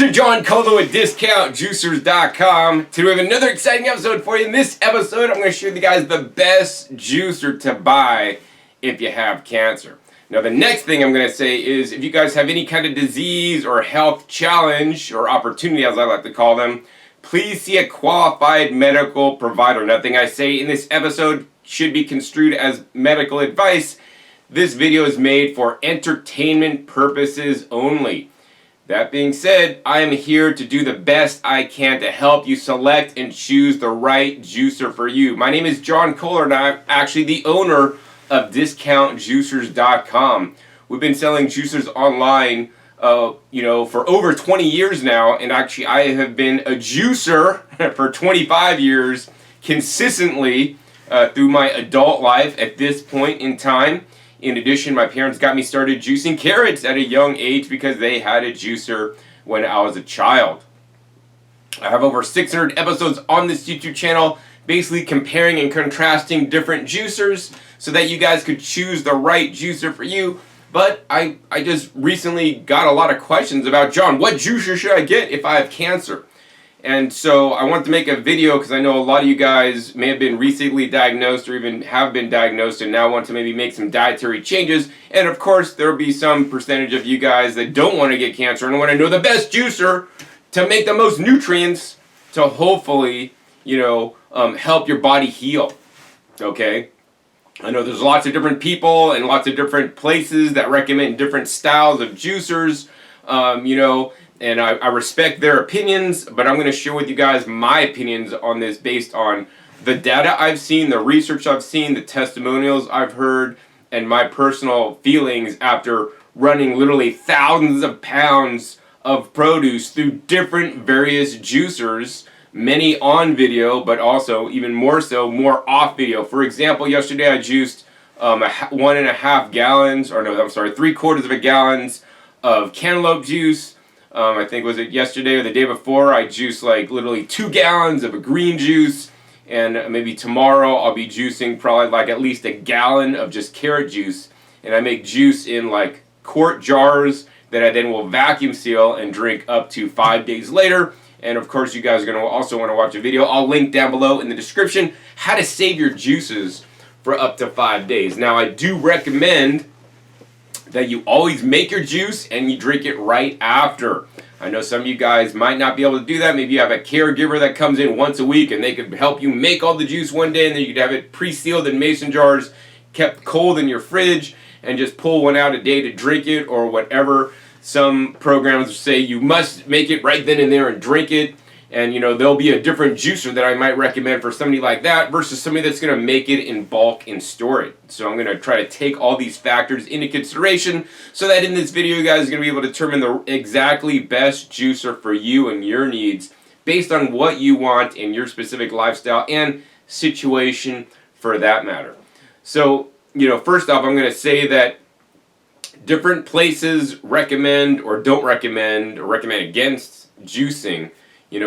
Juicer John Colo at discountjuicers.com. Today we have another exciting episode for you. In this episode, I'm going to show you guys the best juicer to buy if you have cancer. Now, the next thing I'm going to say is if you guys have any kind of disease or health challenge or opportunity, as I like to call them, please see a qualified medical provider. Nothing I say in this episode should be construed as medical advice. This video is made for entertainment purposes only. That being said, I am here to do the best I can to help you select and choose the right juicer for you. My name is John Kohler, and I'm actually the owner of discountjuicers.com. We've been selling juicers online, for over 20 years now, and actually I have been a juicer for 25 years consistently through my adult life at this point in time. In addition, my parents got me started juicing carrots at a young age because they had a juicer when I was a child. I have over 600 episodes on this YouTube channel, basically comparing and contrasting different juicers so that you guys could choose the right juicer for you. But I just recently got a lot of questions about, John, what juicer should I get if I have cancer? And so I wanted to make a video because I know a lot of you guys may have been recently diagnosed or even have been diagnosed and now want to maybe make some dietary changes. And of course, there will be some percentage of you guys that don't want to get cancer and want to know the best juicer to make the most nutrients to hopefully, help your body heal. Okay? I know there's lots of different people and lots of different places that recommend different styles of juicers, and I respect their opinions, but I'm going to share with you guys my opinions on this based on the data I've seen, the research I've seen, the testimonials I've heard, and my personal feelings after running literally thousands of pounds of produce through different various juicers, many on video, but also even more so, more off video. For example, yesterday I juiced 1.5 gallons, 3/4 of a gallon of cantaloupe juice. I think was it yesterday or the day before, I juiced like literally 2 gallons of a green juice, and maybe tomorrow I'll be juicing probably like at least a gallon of just carrot juice, and I make juice in like quart jars that I then will vacuum seal and drink up to 5 days later. And of course you guys are going to also want to watch a video I'll link down below in the description, how to save your juices for up to 5 days. Now I do recommend that you always make your juice and you drink it right after. I know some of you guys might not be able to do that. Maybe you have a caregiver that comes in once a week and they could help you make all the juice one day, and then you could have it pre-sealed in mason jars, kept cold in your fridge, and just pull one out a day to drink it or whatever. Some programs say you must make it right then and there and drink it. And there'll be a different juicer that I might recommend for somebody like that versus somebody that's going to make it in bulk and store it. So I'm going to try to take all these factors into consideration so that in this video you guys are going to be able to determine the exactly best juicer for you and your needs based on what you want in your specific lifestyle and situation for that matter. So, first off, I'm going to say that different places recommend or don't recommend or recommend against juicing.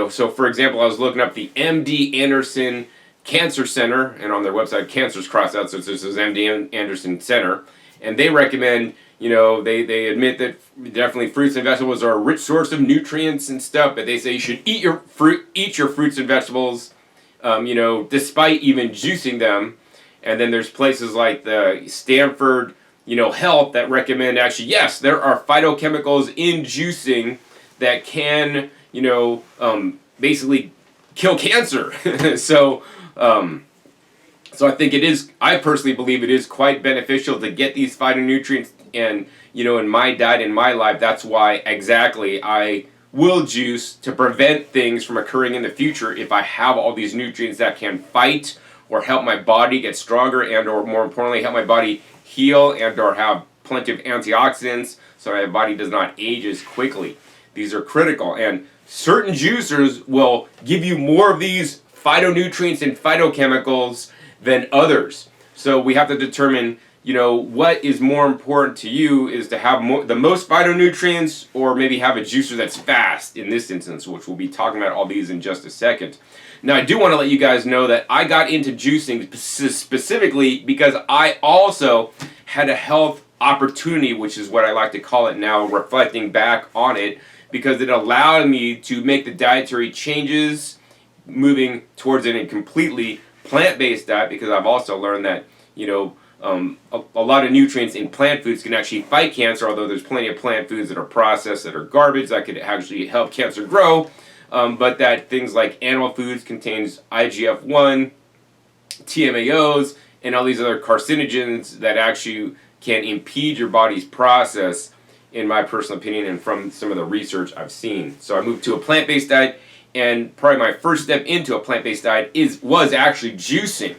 So for example, I was looking up the MD Anderson Cancer Center, and on their website, cancer's crossed out, so it says MD Anderson Center, and they recommend, they admit that definitely fruits and vegetables are a rich source of nutrients and stuff, but they say you should eat your fruits and vegetables, despite even juicing them. And then there's places like the Stanford, Health that recommend actually, yes, there are phytochemicals in juicing that can basically kill cancer. So I think I personally believe it is quite beneficial to get these phytonutrients, and in my diet, in my life, that's why exactly I will juice to prevent things from occurring in the future if I have all these nutrients that can fight or help my body get stronger, and or more importantly help my body heal and or have plenty of antioxidants so my body does not age as quickly. These are critical, and certain juicers will give you more of these phytonutrients and phytochemicals than others. So we have to determine, what is more important to you, is to have the most phytonutrients, or maybe have a juicer that's fast in this instance, which we'll be talking about all these in just a second. Now I do want to let you guys know that I got into juicing specifically because I also had a health opportunity, which is what I like to call it now, reflecting back on it, because it allowed me to make the dietary changes, moving towards a completely plant-based diet, because I've also learned that, you know, a lot of nutrients in plant foods can actually fight cancer, although there's plenty of plant foods that are processed that are garbage that could actually help cancer grow, but that things like animal foods contains IGF-1, TMAOs, and all these other carcinogens that actually can impede your body's process, in my personal opinion, and from some of the research I've seen. So I moved to a plant-based diet, and probably my first step into a plant-based diet was actually juicing.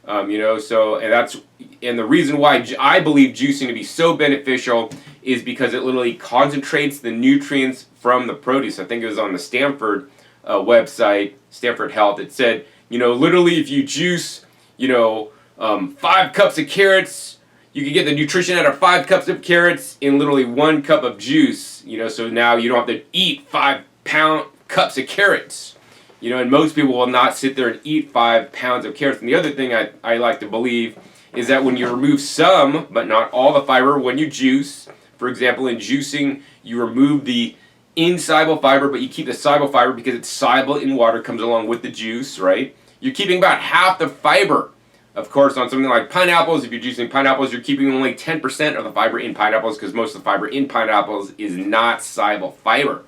You know, so and the reason why I believe juicing to be so beneficial is because it literally concentrates the nutrients from the produce. I think it was on the Stanford website, Stanford Health. It said, you know, literally if you juice, you know, 5 cups of carrots, you can get the nutrition out of 5 cups of carrots in literally 1 cup of juice. You know, so now you don't have to eat 5 cups of carrots. You know, and most people will not sit there and eat 5 pounds of carrots. And the other thing I like to believe is that when you remove some, but not all the fiber when you juice, for example, in juicing, you remove the insoluble fiber, but you keep the soluble fiber because it's soluble in water, comes along with the juice, right? You're keeping about half the fiber. Of course, on something like pineapples, if you're juicing pineapples, you're keeping only 10% of the fiber in pineapples, because most of the fiber in pineapples is not soluble fiber.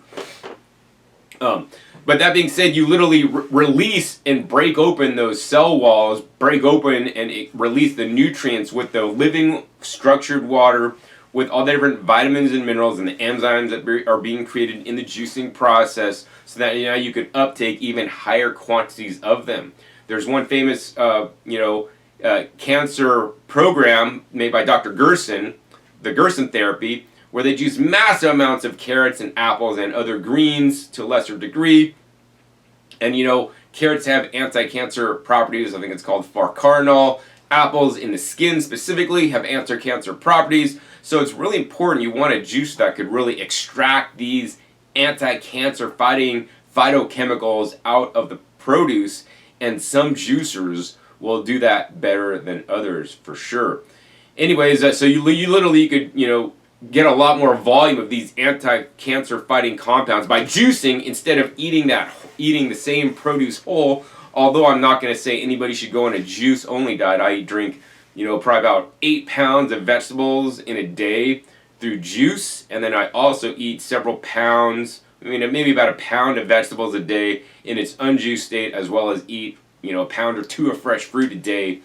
But that being said, you literally release and break open those cell walls, break open and release the nutrients with the living structured water, with all the different vitamins and minerals and the enzymes that are being created in the juicing process, so that now you can uptake even higher quantities of them. There's one famous, cancer program made by Dr. Gerson, the Gerson therapy, where they juice massive amounts of carrots and apples and other greens to a lesser degree. And you know, carrots have anti-cancer properties. I think it's called farcarnol. Apples in the skin specifically have anti-cancer properties. So it's really important. You want a juice that could really extract these anti-cancer fighting phytochemicals out of the produce. And some juicers will do that better than others, for sure. Anyways, so you literally could, you know, get a lot more volume of these anti-cancer fighting compounds by juicing instead of eating the same produce whole. Although I'm not going to say anybody should go on a juice only diet. I drink, you know, probably about 8 pounds of vegetables in a day through juice, and then I also eat several pounds, maybe about 1 pound of vegetables a day in its unjuiced state, as well as eat, you know, 1 pound or 2 of fresh fruit a day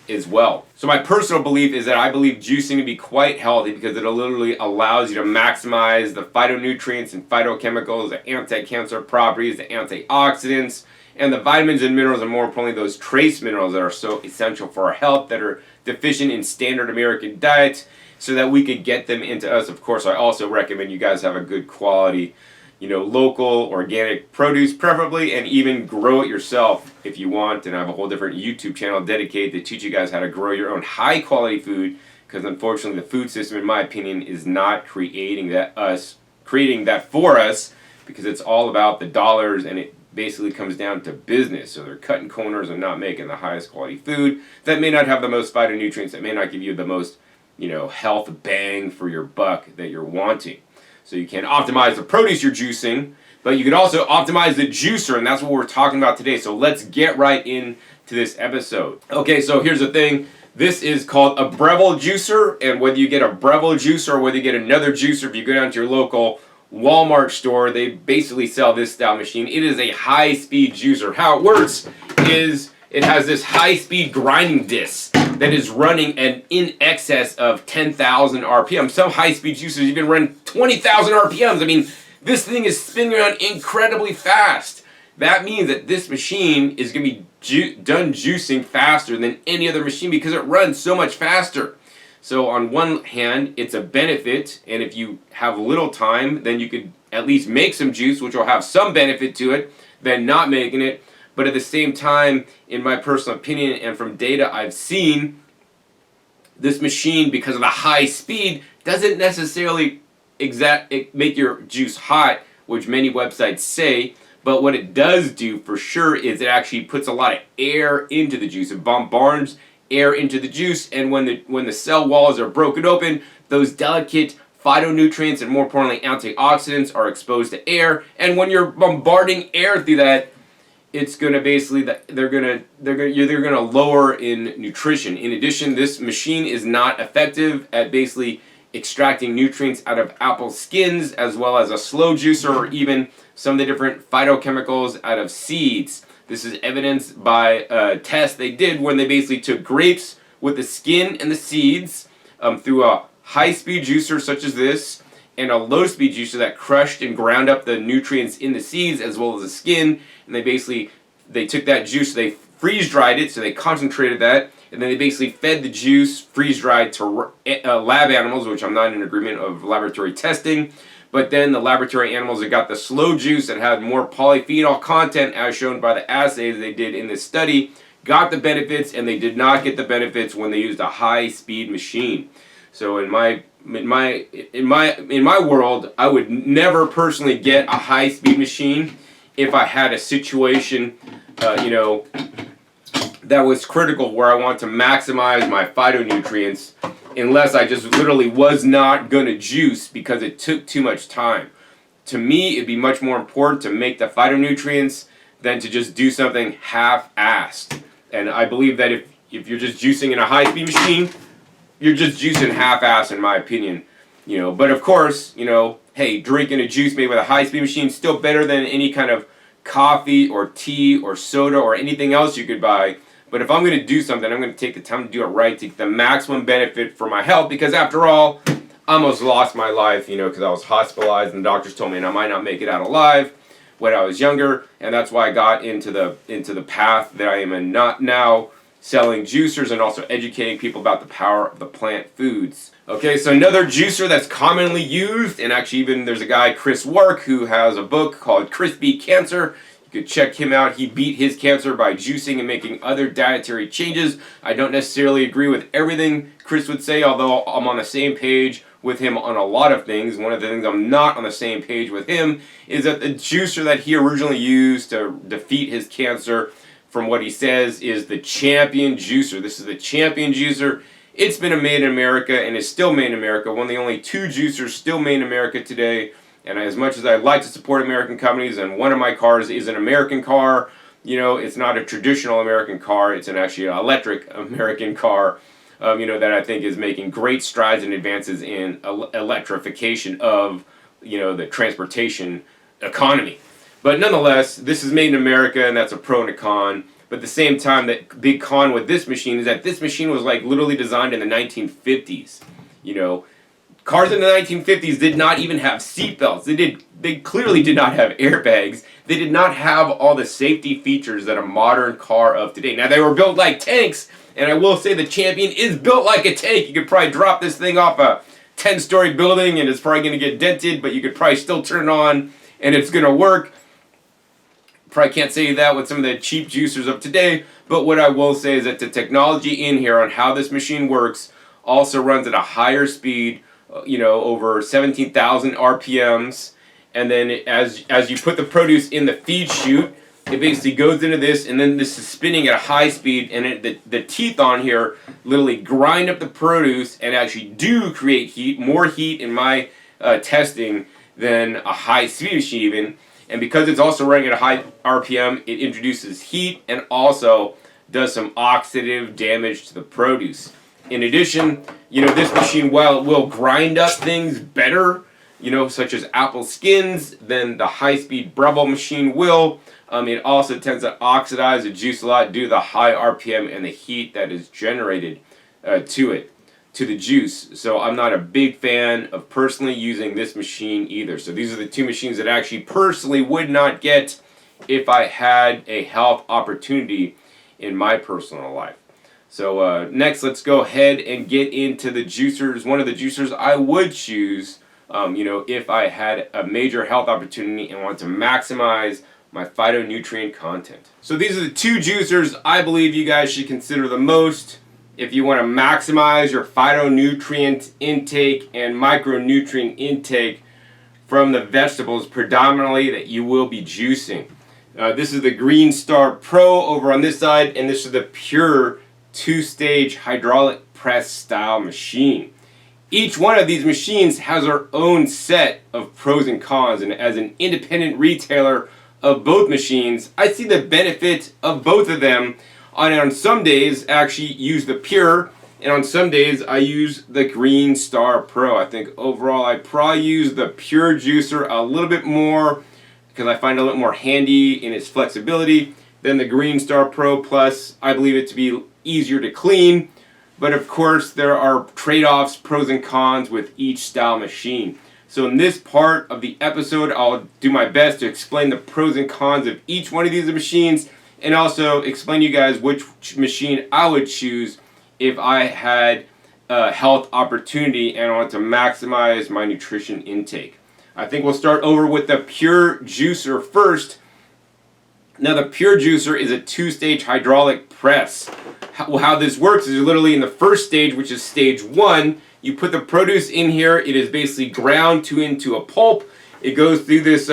as well. So my personal belief is that I believe juicing to be quite healthy, because it literally allows you to maximize the phytonutrients and phytochemicals, the anti-cancer properties, the antioxidants, and the vitamins and minerals, and more importantly those trace minerals that are so essential for our health, that are deficient in standard American diets, so that we could get them into us. Of course, I also recommend you guys have a good quality, you know, local, organic produce preferably, and even grow it yourself if you want. And I have a whole different YouTube channel dedicated to teach you guys how to grow your own high quality food, because unfortunately the food system, in my opinion, is not creating that for us, because it's all about the dollars, and it basically comes down to business. So they're cutting corners and not making the highest quality food that may not have the most phytonutrients, that may not give you the most, you know, health bang for your buck that you're wanting. So you can optimize the produce you're juicing, but you can also optimize the juicer, and that's what we're talking about today. So let's get right into this episode. Okay, so here's the thing. This is called a Breville juicer, and whether you get a Breville juicer or whether you get another juicer, if you go down to your local Walmart store, they basically sell this style machine. It is a high-speed juicer. How it works is it has this high-speed grinding disc that is running in excess of 10,000 RPM. Some high-speed juicers even run 20,000 RPMs. I mean, this thing is spinning around incredibly fast. That means that this machine is going to be done juicing faster than any other machine, because it runs so much faster. So on one hand, it's a benefit, and if you have little time, then you could at least make some juice, which will have some benefit to it, than not making it. But at the same time, in my personal opinion and from data I've seen, this machine, because of the high speed, doesn't necessarily make your juice hot, which many websites say. But what it does do for sure is it actually puts a lot of air into the juice. It bombards air into the juice, and when the cell walls are broken open, those delicate phytonutrients and more importantly antioxidants are exposed to air, and when you're bombarding air through that, it's going to basically they're going to lower in nutrition. In addition, this machine is not effective at basically extracting nutrients out of apple skins, as well as a slow juicer or even some of the different phytochemicals out of seeds. This is evidenced by a test they did when they basically took grapes with the skin and the seeds through a high-speed juicer such as this and a low-speed juicer that crushed and ground up the nutrients in the seeds as well as the skin, and they took that juice, they freeze-dried it, so they concentrated that, and then they basically fed the juice freeze-dried to lab animals, which I'm not in agreement of laboratory testing, but then the laboratory animals that got the slow juice that had more polyphenol content as shown by the assays they did in this study got the benefits, and they did not get the benefits when they used a high-speed machine. So in my world, I would never personally get a high-speed machine if I had a situation, that was critical where I want to maximize my phytonutrients, unless I just literally was not going to juice because it took too much time. To me, it'd be much more important to make the phytonutrients than to just do something half-assed. And I believe that if you're just juicing in a high-speed machine, you're just juicing half-assed in my opinion. But of course, hey, drinking a juice made with a high-speed machine is still better than any kind of coffee or tea or soda or anything else you could buy. But if I'm going to do something, I'm going to take the time to do it right to get the maximum benefit for my health, because after all, I almost lost my life, because I was hospitalized and the doctors told me I might not make it out alive when I was younger, and that's why I got into the path that I am in now, selling juicers and also educating people about the power of the plant foods. Okay, so another juicer that's commonly used, and actually even there's a guy, Chris Wark, who has a book called Chris Beat Cancer. You could check him out. He beat his cancer by juicing and making other dietary changes. I don't necessarily agree with everything Chris would say, although I'm on the same page with him on a lot of things. One of the things I'm not on the same page with him is that the juicer that he originally used to defeat his cancer, from what he says, is the Champion juicer. This is the Champion juicer. It's been made in America and is still made in America. One of the only two juicers still made in America today. And as much as I like to support American companies, and one of my cars is an American car, it's not a traditional American car. It's actually an electric American car, that I think is making great strides and advances in electrification of, the transportation economy. But nonetheless, this is made in America, and that's a pro and a con. But at the same time, the big con with this machine is that this machine was literally designed in the 1950s. Cars in the 1950s did not even have seatbelts. They clearly did not have airbags. They did not have all the safety features that a modern car of today. Now, they were built like tanks, and I will say the Champion is built like a tank. You could probably drop this thing off a 10-story building, and it's probably going to get dented, but you could probably still turn it on, and it's going to work. Probably can't say that with some of the cheap juicers of today, but what I will say is that the technology in here on how this machine works also runs at a higher speed, over 17,000 RPMs, and then as you put the produce in the feed chute, it basically goes into this, and then this is spinning at a high speed, and the teeth on here literally grind up the produce and actually do create heat, more heat in my testing than a high speed machine even. And because it's also running at a high RPM, it introduces heat and also does some oxidative damage to the produce. In addition, this machine, while it will grind up things better, such as apple skins, than the high-speed Breville machine will, it also tends to oxidize the juice a lot due to the high RPM and the heat that is generated to the juice. So I'm not a big fan of personally using this machine either. So these are the two machines that I actually personally would not get if I had a health opportunity in my personal life. So next, let's go ahead and get into the juicers. One of the juicers I would choose, if I had a major health opportunity and want to maximize my phytonutrient content. So these are the two juicers I believe you guys should consider the most if you want to maximize your phytonutrient intake and micronutrient intake from the vegetables predominantly that you will be juicing. This is the Green Star Pro over on this side, and this is the Pure two-stage hydraulic press style machine. Each one of these machines has their own set of pros and cons, and as an independent retailer of both machines, I see the benefit of both of them. On some days, I actually use the Pure, and on some days, I use the Green Star Pro. I think overall, I probably use the Pure juicer a little bit more because I find it a little more handy in its flexibility than the Green Star Pro. Plus, I believe it to be easier to clean. But of course, there are trade-offs, pros and cons with each style machine. So in this part of the episode, I'll do my best to explain the pros and cons of each one of these machines, and also explain to you guys which machine I would choose if I had a health opportunity and I want to maximize my nutrition intake. I think we'll start over with the Pure juicer first. Now the Pure juicer is a two-stage hydraulic press. How this works is literally in the first stage, which is stage 1, you put the produce in here. It is basically ground into a pulp. It goes through this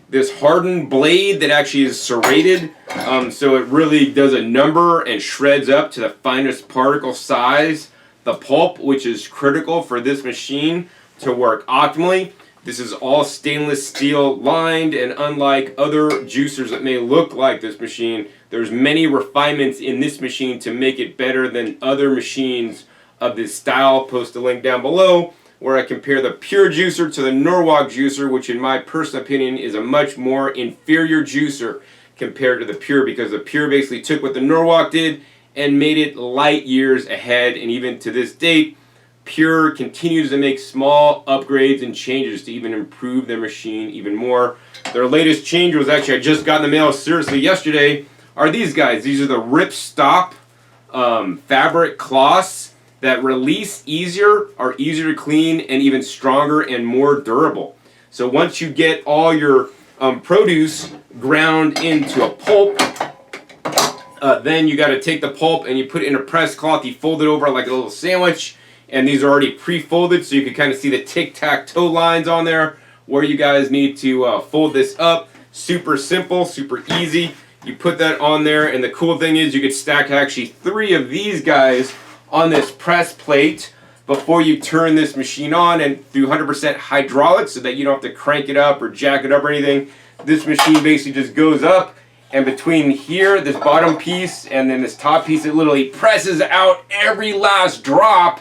this hardened blade that actually is serrated, so it really does a number and shreds up to the finest particle size the pulp, which is critical for this machine to work optimally. This is all stainless steel lined, and unlike other juicers that may look like this machine, there's many refinements in this machine to make it better than other machines of this style. I'll post a link down below where I compare the Pure juicer to the Norwalk juicer, which in my personal opinion is a much more inferior juicer compared to the Pure, because the Pure basically took what the Norwalk did and made it light years ahead, and even to this date, Pure continues to make small upgrades and changes to even improve their machine even more. Their latest change was actually, I just got in the mail seriously yesterday, are these guys. These are the Rip Stop fabric cloths that release easier, are easier to clean, and even stronger and more durable. So once you get all your produce ground into a pulp, then you got to take the pulp and you put it in a press cloth. You fold it over like a little sandwich, and these are already pre-folded, so you can kind of see the tic-tac-toe lines on there where you guys need to fold this up. Super simple, super easy. You put that on there, and the cool thing is you could stack actually 3 of these guys on this press plate before you turn this machine on, and through 100% hydraulics so that you don't have to crank it up or jack it up or anything. This machine basically just goes up, and between here, this bottom piece, and then this top piece, it literally presses out every last drop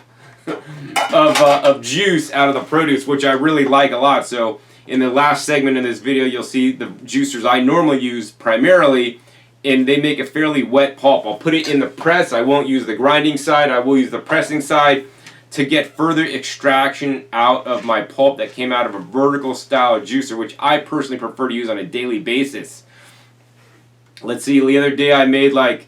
of juice out of the produce, which I really like a lot. So in the last segment in this video, you'll see the juicers I normally use primarily, and they make a fairly wet pulp. I'll put it in the press. I won't use the grinding side. I will use the pressing side to get further extraction out of my pulp that came out of a vertical style juicer, which I personally prefer to use on a daily basis. Let's see, the other day I made like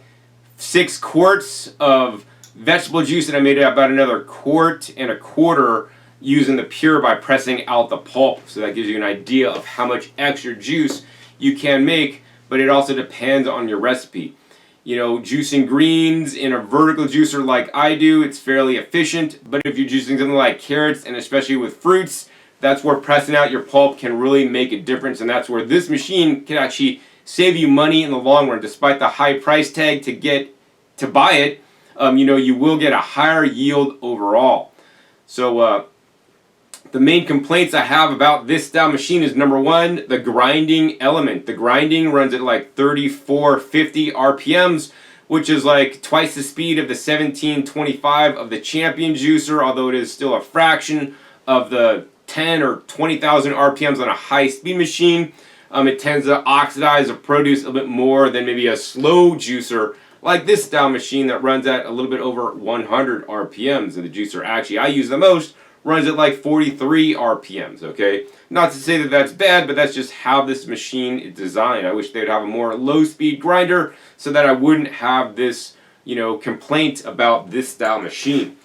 6 quarts of vegetable juice, and I made about another 1.25 quarts using the Pure by pressing out the pulp. So that gives you an idea of how much extra juice you can make, but it also depends on your recipe. You know, juicing greens in a vertical juicer like I do, it's fairly efficient, but if you're juicing something like carrots, and especially with fruits, that's where pressing out your pulp can really make a difference, and that's where this machine can actually save you money in the long run. Despite the high price tag to buy it, you know, you will get a higher yield overall. So the main complaints I have about this style machine is, number 1, the grinding element. The grinding runs at like 3450 RPMs, which is like twice the speed of the 1725 of the Champion juicer, although it is still a fraction of the 10 or 20,000 RPMs on a high speed machine. It tends to oxidize the produce a little bit more than maybe a slow juicer like this style machine that runs at a little bit over 100 RPMs. And the juicer actually I use the most runs at like 43 RPMs, okay? Not to say that that's bad, but that's just how this machine is designed. I wish they'd have a more low-speed grinder so that I wouldn't have this, you know, complaint about this style machine.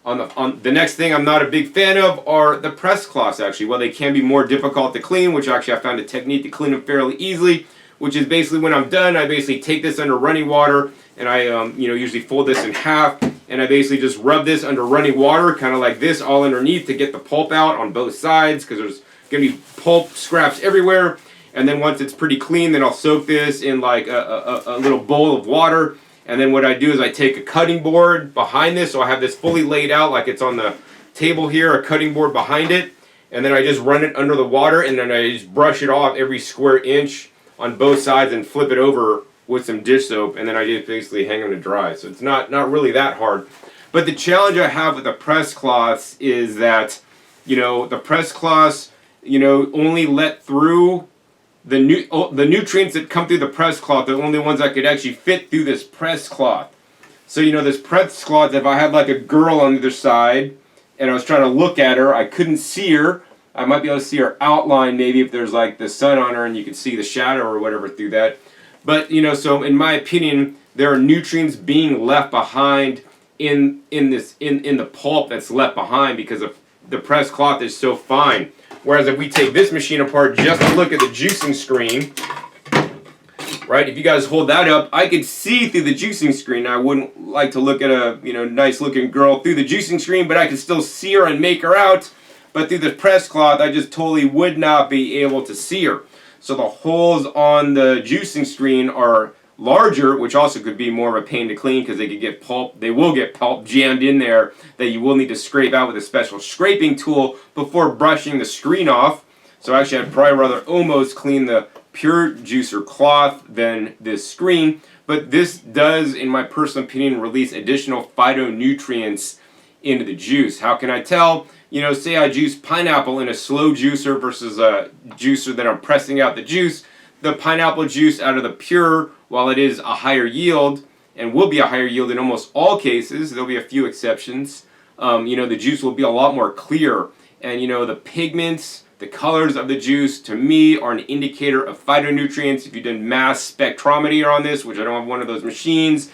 On the next thing I'm not a big fan of are the press cloths, actually. Well, they can be more difficult to clean, which actually I found a technique to clean them fairly easily, which is basically when I'm done, I basically take this under running water, and I you know, usually fold this in half, and I basically just rub this under running water, kind of like this, all underneath to get the pulp out on both sides, because there's going to be pulp scraps everywhere. And then once it's pretty clean, then I'll soak this in like a little bowl of water, And then what I do is I take a cutting board behind this, so I have this fully laid out like it's on the table here, a cutting board behind it, and then I just run it under the water, and then I just brush it off every square inch on both sides and flip it over with some dish soap, and then I just basically hang them to dry. So it's not really that hard. But the challenge I have with the press cloths is that, the press cloths, only let through the nutrients that come through the press cloth. They're the only ones that could actually fit through this press cloth. So, this press cloth, if I had like a girl on the other side and I was trying to look at her, I couldn't see her. I might be able to see her outline maybe if there's like the sun on her and you can see the shadow or whatever through that. But, so in my opinion, there are nutrients being left behind in the pulp that's left behind because of the press cloth is so fine. Whereas if we take this machine apart just to look at the juicing screen, right? If you guys hold that up, I could see through the juicing screen. I wouldn't like to look at a nice looking girl through the juicing screen, but I could still see her and make her out. But through the press cloth, I just totally would not be able to see her. So the holes on the juicing screen are larger, which also could be more of a pain to clean because they will get pulp jammed in there that you will need to scrape out with a special scraping tool before brushing the screen off. So actually I'd probably rather almost clean the pure juicer cloth than this screen. But this does, in my personal opinion, release additional phytonutrients into the juice. How can I tell? Say I juice pineapple in a slow juicer versus a juicer that I'm pressing out the juice. The pineapple juice out of the pure, while it is a higher yield, and will be a higher yield in almost all cases, there'll be a few exceptions, the juice will be a lot more clear. And the pigments, the colors of the juice, to me, are an indicator of phytonutrients. If you've done mass spectrometry on this, which I don't have one of those machines,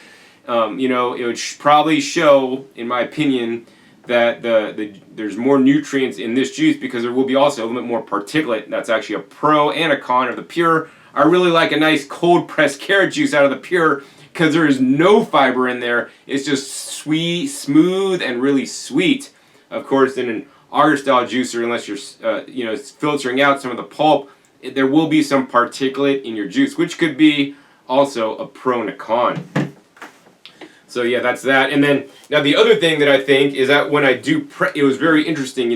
it would probably show, in my opinion, that there's more nutrients in this juice because there will be also a little bit more particulate. That's actually a pro and a con of the pure. I really like a nice cold pressed carrot juice out of the pure because there is no fiber in there. It's just sweet, smooth, and really sweet. Of course, in an agar style juicer, unless you're filtering out some of the pulp, there will be some particulate in your juice, which could be also a pro and a con. So yeah, that's that. And then now the other thing that I think is that when I do it was very interesting,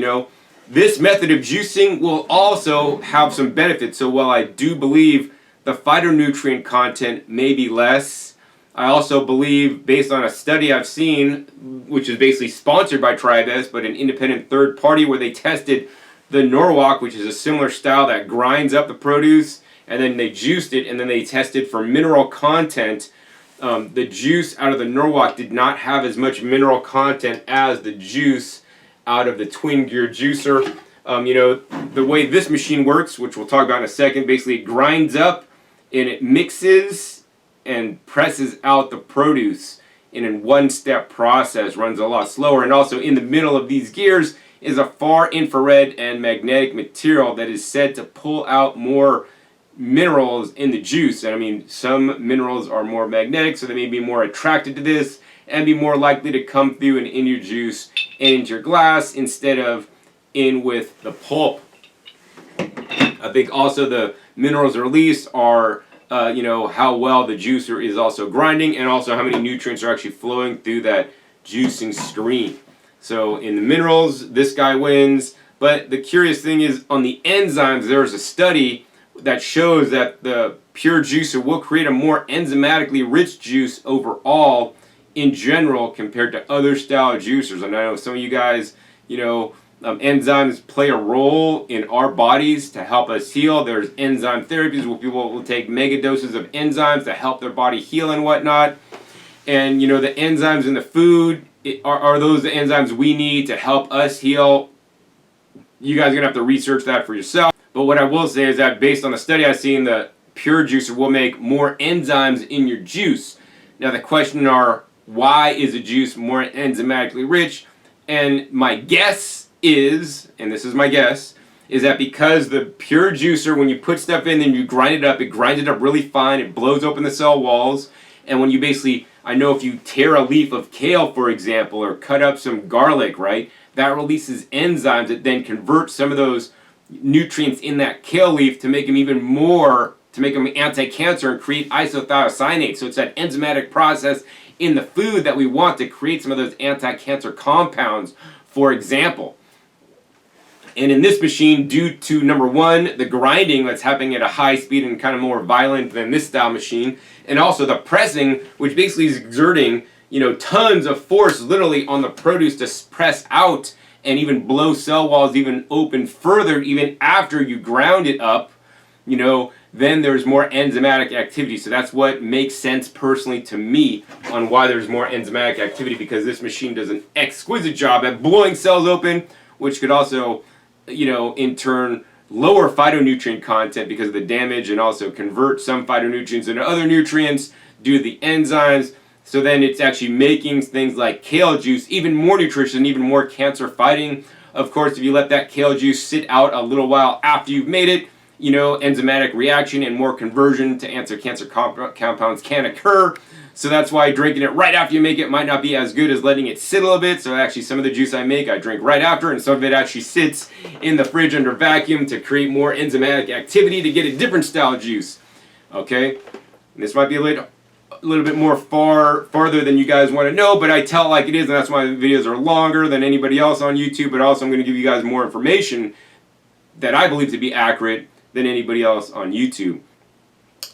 this method of juicing will also have some benefits. So while I do believe the phytonutrient content may be less, I also believe, based on a study I've seen, which is basically sponsored by TribeS, but an independent third party where they tested the Norwalk, which is a similar style that grinds up the produce, and then they juiced it, and then they tested for mineral content. The juice out of the Norwalk did not have as much mineral content as the juice out of the twin gear juicer. The way this machine works, which we'll talk about in a second, basically it grinds up and it mixes and presses out the produce in a one-step process, runs a lot slower. And also in the middle of these gears is a far infrared and magnetic material that is said to pull out more minerals in the juice. And I mean, some minerals are more magnetic, so they may be more attracted to this and be more likely to come through and in your juice and into your glass instead of in with the pulp. I think also the minerals released are how well the juicer is also grinding, and also how many nutrients are actually flowing through that juicing stream. So in the minerals, this guy wins. But the curious thing is, on the enzymes, there's a study that shows that the pure juicer will create a more enzymatically rich juice overall in general compared to other style juicers. And I know some of you guys, enzymes play a role in our bodies to help us heal. There's enzyme therapies where people will take mega doses of enzymes to help their body heal and whatnot. And the enzymes in the food, are those the enzymes we need to help us heal? You guys are going to have to research that for yourself. But what I will say is that based on the study I've seen, the pure juicer will make more enzymes in your juice. Now the question are, why is a juice more enzymatically rich? And my guess is, and this is my guess, is that because the pure juicer, when you put stuff in and you grind it grinds it up really fine, it blows open the cell walls, and when you basically, I know if you tear a leaf of kale, for example, or cut up some garlic, right, that releases enzymes that then convert some of those nutrients in that kale leaf to make them even more to make them anti-cancer and create isothiocyanates. So it's that enzymatic process in the food that we want to create some of those anti-cancer compounds, for example. And in this machine, due to, number one, the grinding that's happening at a high speed and kind of more violent than this style machine, and also the pressing, which basically is exerting, tons of force literally on the produce to press out and even blow cell walls even open further, even after you ground it up, then there's more enzymatic activity. So that's what makes sense personally to me on why there's more enzymatic activity, because this machine does an exquisite job at blowing cells open, which could also, in turn lower phytonutrient content because of the damage, and also convert some phytonutrients into other nutrients due to the enzymes. So then it's actually making things like kale juice even more nutritious and even more cancer fighting. Of course, if you let that kale juice sit out a little while after you've made it, enzymatic reaction and more conversion to anti-cancer compounds can occur. So that's why drinking it right after you make it might not be as good as letting it sit a little bit. So actually some of the juice I make, I drink right after, and some of it actually sits in the fridge under vacuum to create more enzymatic activity to get a different style juice. Okay? And this might be a little bit more farther than you guys want to know, but I tell it like it is, and that's why the videos are longer than anybody else on YouTube, but also I'm going to give you guys more information that I believe to be accurate than anybody else on YouTube.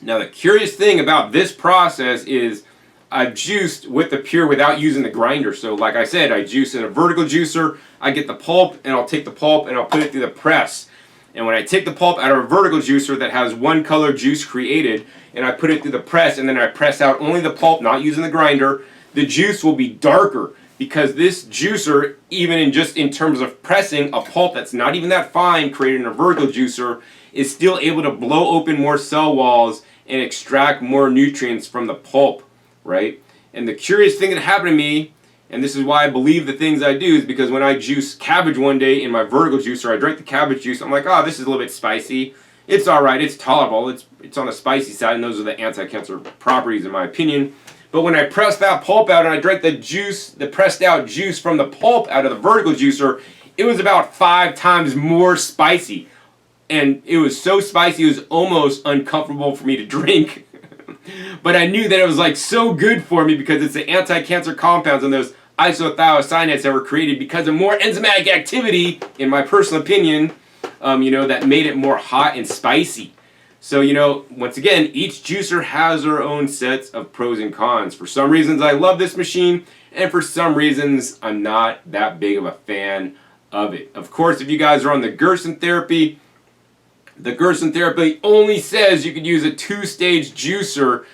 Now the curious thing about this process is I've juiced with the pure without using the grinder. So like I said, I juice in a vertical juicer, I get the pulp, and I'll take the pulp and I'll put it through the press. And when I take the pulp out of a vertical juicer that has one color juice created, and I put it through the press, and then I press out only the pulp, not using the grinder, the juice will be darker, because this juicer, even in terms of pressing a pulp that's not even that fine created in a vertical juicer, is still able to blow open more cell walls and extract more nutrients from the pulp, right? And the curious thing that happened to me, and this is why I believe the things I do, is because when I juice cabbage one day in my vertical juicer, I drank the cabbage juice, I'm like, oh, this is a little bit spicy. It's alright, it's tolerable, it's on the spicy side, and those are the anti-cancer properties in my opinion. But when I pressed that pulp out and I drank the juice, the pressed out juice from the pulp out of the vertical juicer, it was about 5 times more spicy. And it was so spicy, it was almost uncomfortable for me to drink. But I knew that it was like so good for me because it's the anti-cancer compounds and those isothiocyanates that were created because of more enzymatic activity, in my personal opinion, that made it more hot and spicy. So, once again, each juicer has their own sets of pros and cons. For some reasons, I love this machine, and for some reasons, I'm not that big of a fan of it. Of course, if you guys are on the Gerson therapy, the Gerson therapy only says you could use a 2-stage juicer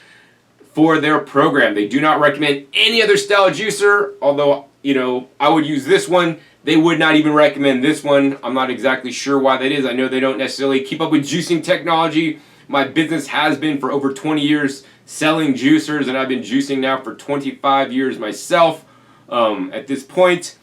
for their program. They do not recommend any other style juicer, although, I would use this one. They would not even recommend this one. I'm not exactly sure why that is. I know they don't necessarily keep up with juicing technology. My business has been for over 20 years selling juicers, and I've been juicing now for 25 years myself at this point.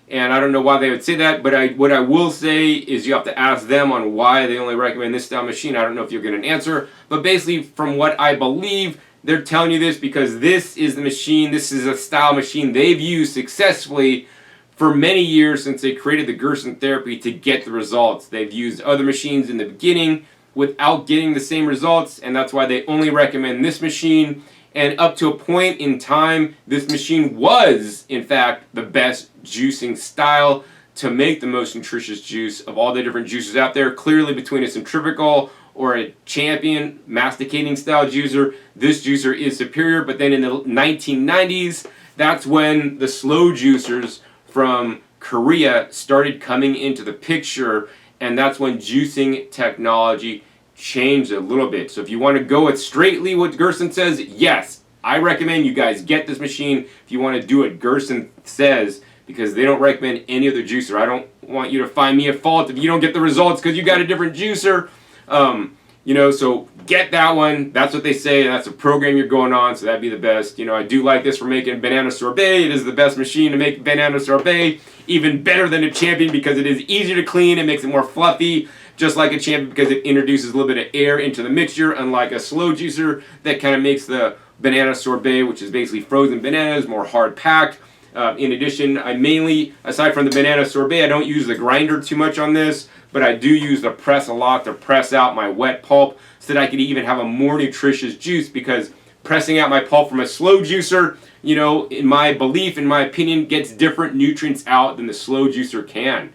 And I don't know why they would say that, but what I will say is you have to ask them on why they only recommend this style machine. I don't know if you'll get an answer, but basically from what I believe, they're telling you this because this is the machine, this is a style machine they've used successfully for many years since they created the Gerson therapy to get the results. They've used other machines in the beginning without getting the same results, and that's why they only recommend this machine. And up to a point in time, this machine was, in fact, the best juicing style to make the most nutritious juice of all the different juicers out there. Clearly, between a centrifugal or a champion masticating style juicer, this juicer is superior. But then in the 1990s, that's when the slow juicers from Korea started coming into the picture, and that's when juicing technology changed a little bit. So if you want to go with straightly what Gerson says, yes, I recommend you guys get this machine if you want to do what Gerson says, because they don't recommend any other juicer. I don't want you to find me at fault if you don't get the results because you got a different juicer. So get that one. That's what they say, and that's a program you're going on, so that'd be the best. I do like this for making banana sorbet. It is the best machine to make banana sorbet, even better than a champion because it is easier to clean. It makes it more fluffy, just like a champion, because it introduces a little bit of air into the mixture, unlike a slow juicer that kind of makes the banana sorbet, which is basically frozen bananas, more hard packed. In addition, I mainly, aside from the banana sorbet, I don't use the grinder too much on this, but I do use the press a lot to press out my wet pulp so that I could even have a more nutritious juice, because pressing out my pulp from a slow juicer, you know, in my belief, in my opinion, gets different nutrients out than the slow juicer can.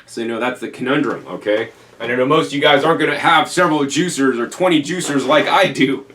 So, you know, that's the conundrum, okay? And I know most of you guys aren't going to have several juicers or 20 juicers like I do,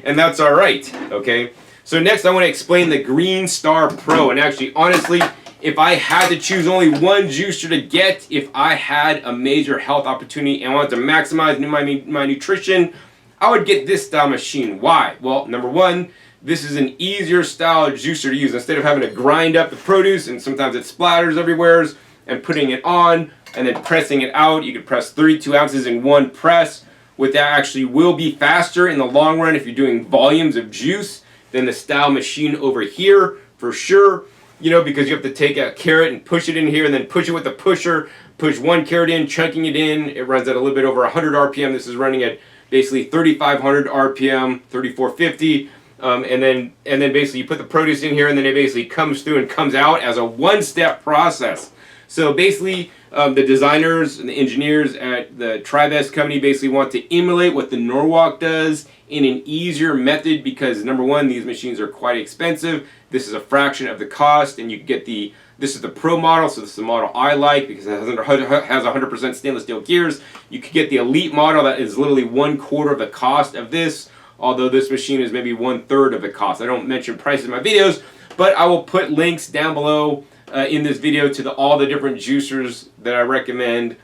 and that's all right, okay? So next I want to explain the Green Star Pro. And actually, honestly, if I had to choose only one juicer to get, if I had a major health opportunity and wanted to maximize my nutrition, I would get this style machine. Why? Well, number one, this is an easier style juicer to use. Instead of having to grind up the produce, and sometimes it splatters everywhere, and putting it on and then pressing it out, you could press 32 ounces in one press, which actually will be faster in the long run if you're doing volumes of juice than the style machine over here, for sure. You know, because you have to take a carrot and push it in here and then push it with the pusher, push one carrot in, chunking it in. It runs at a little bit over 100 RPM. This is running at basically 3,500 RPM, 3,450. And then basically you put the produce in here, and then it basically comes through and comes out as a one-step process. So basically, the designers and the engineers at the Tribest company basically want to emulate what the Norwalk does in an easier method, because number one, these machines are quite expensive. This is a fraction of the cost, and you get this is the Pro model, so this is the model I like because it has 100% stainless steel gears. You could get the Elite model that is literally 1/4 of the cost of this, although this machine is maybe 1/3 of the cost. I don't mention prices in my videos, but I will put links down below in this video to all the different juicers that I recommend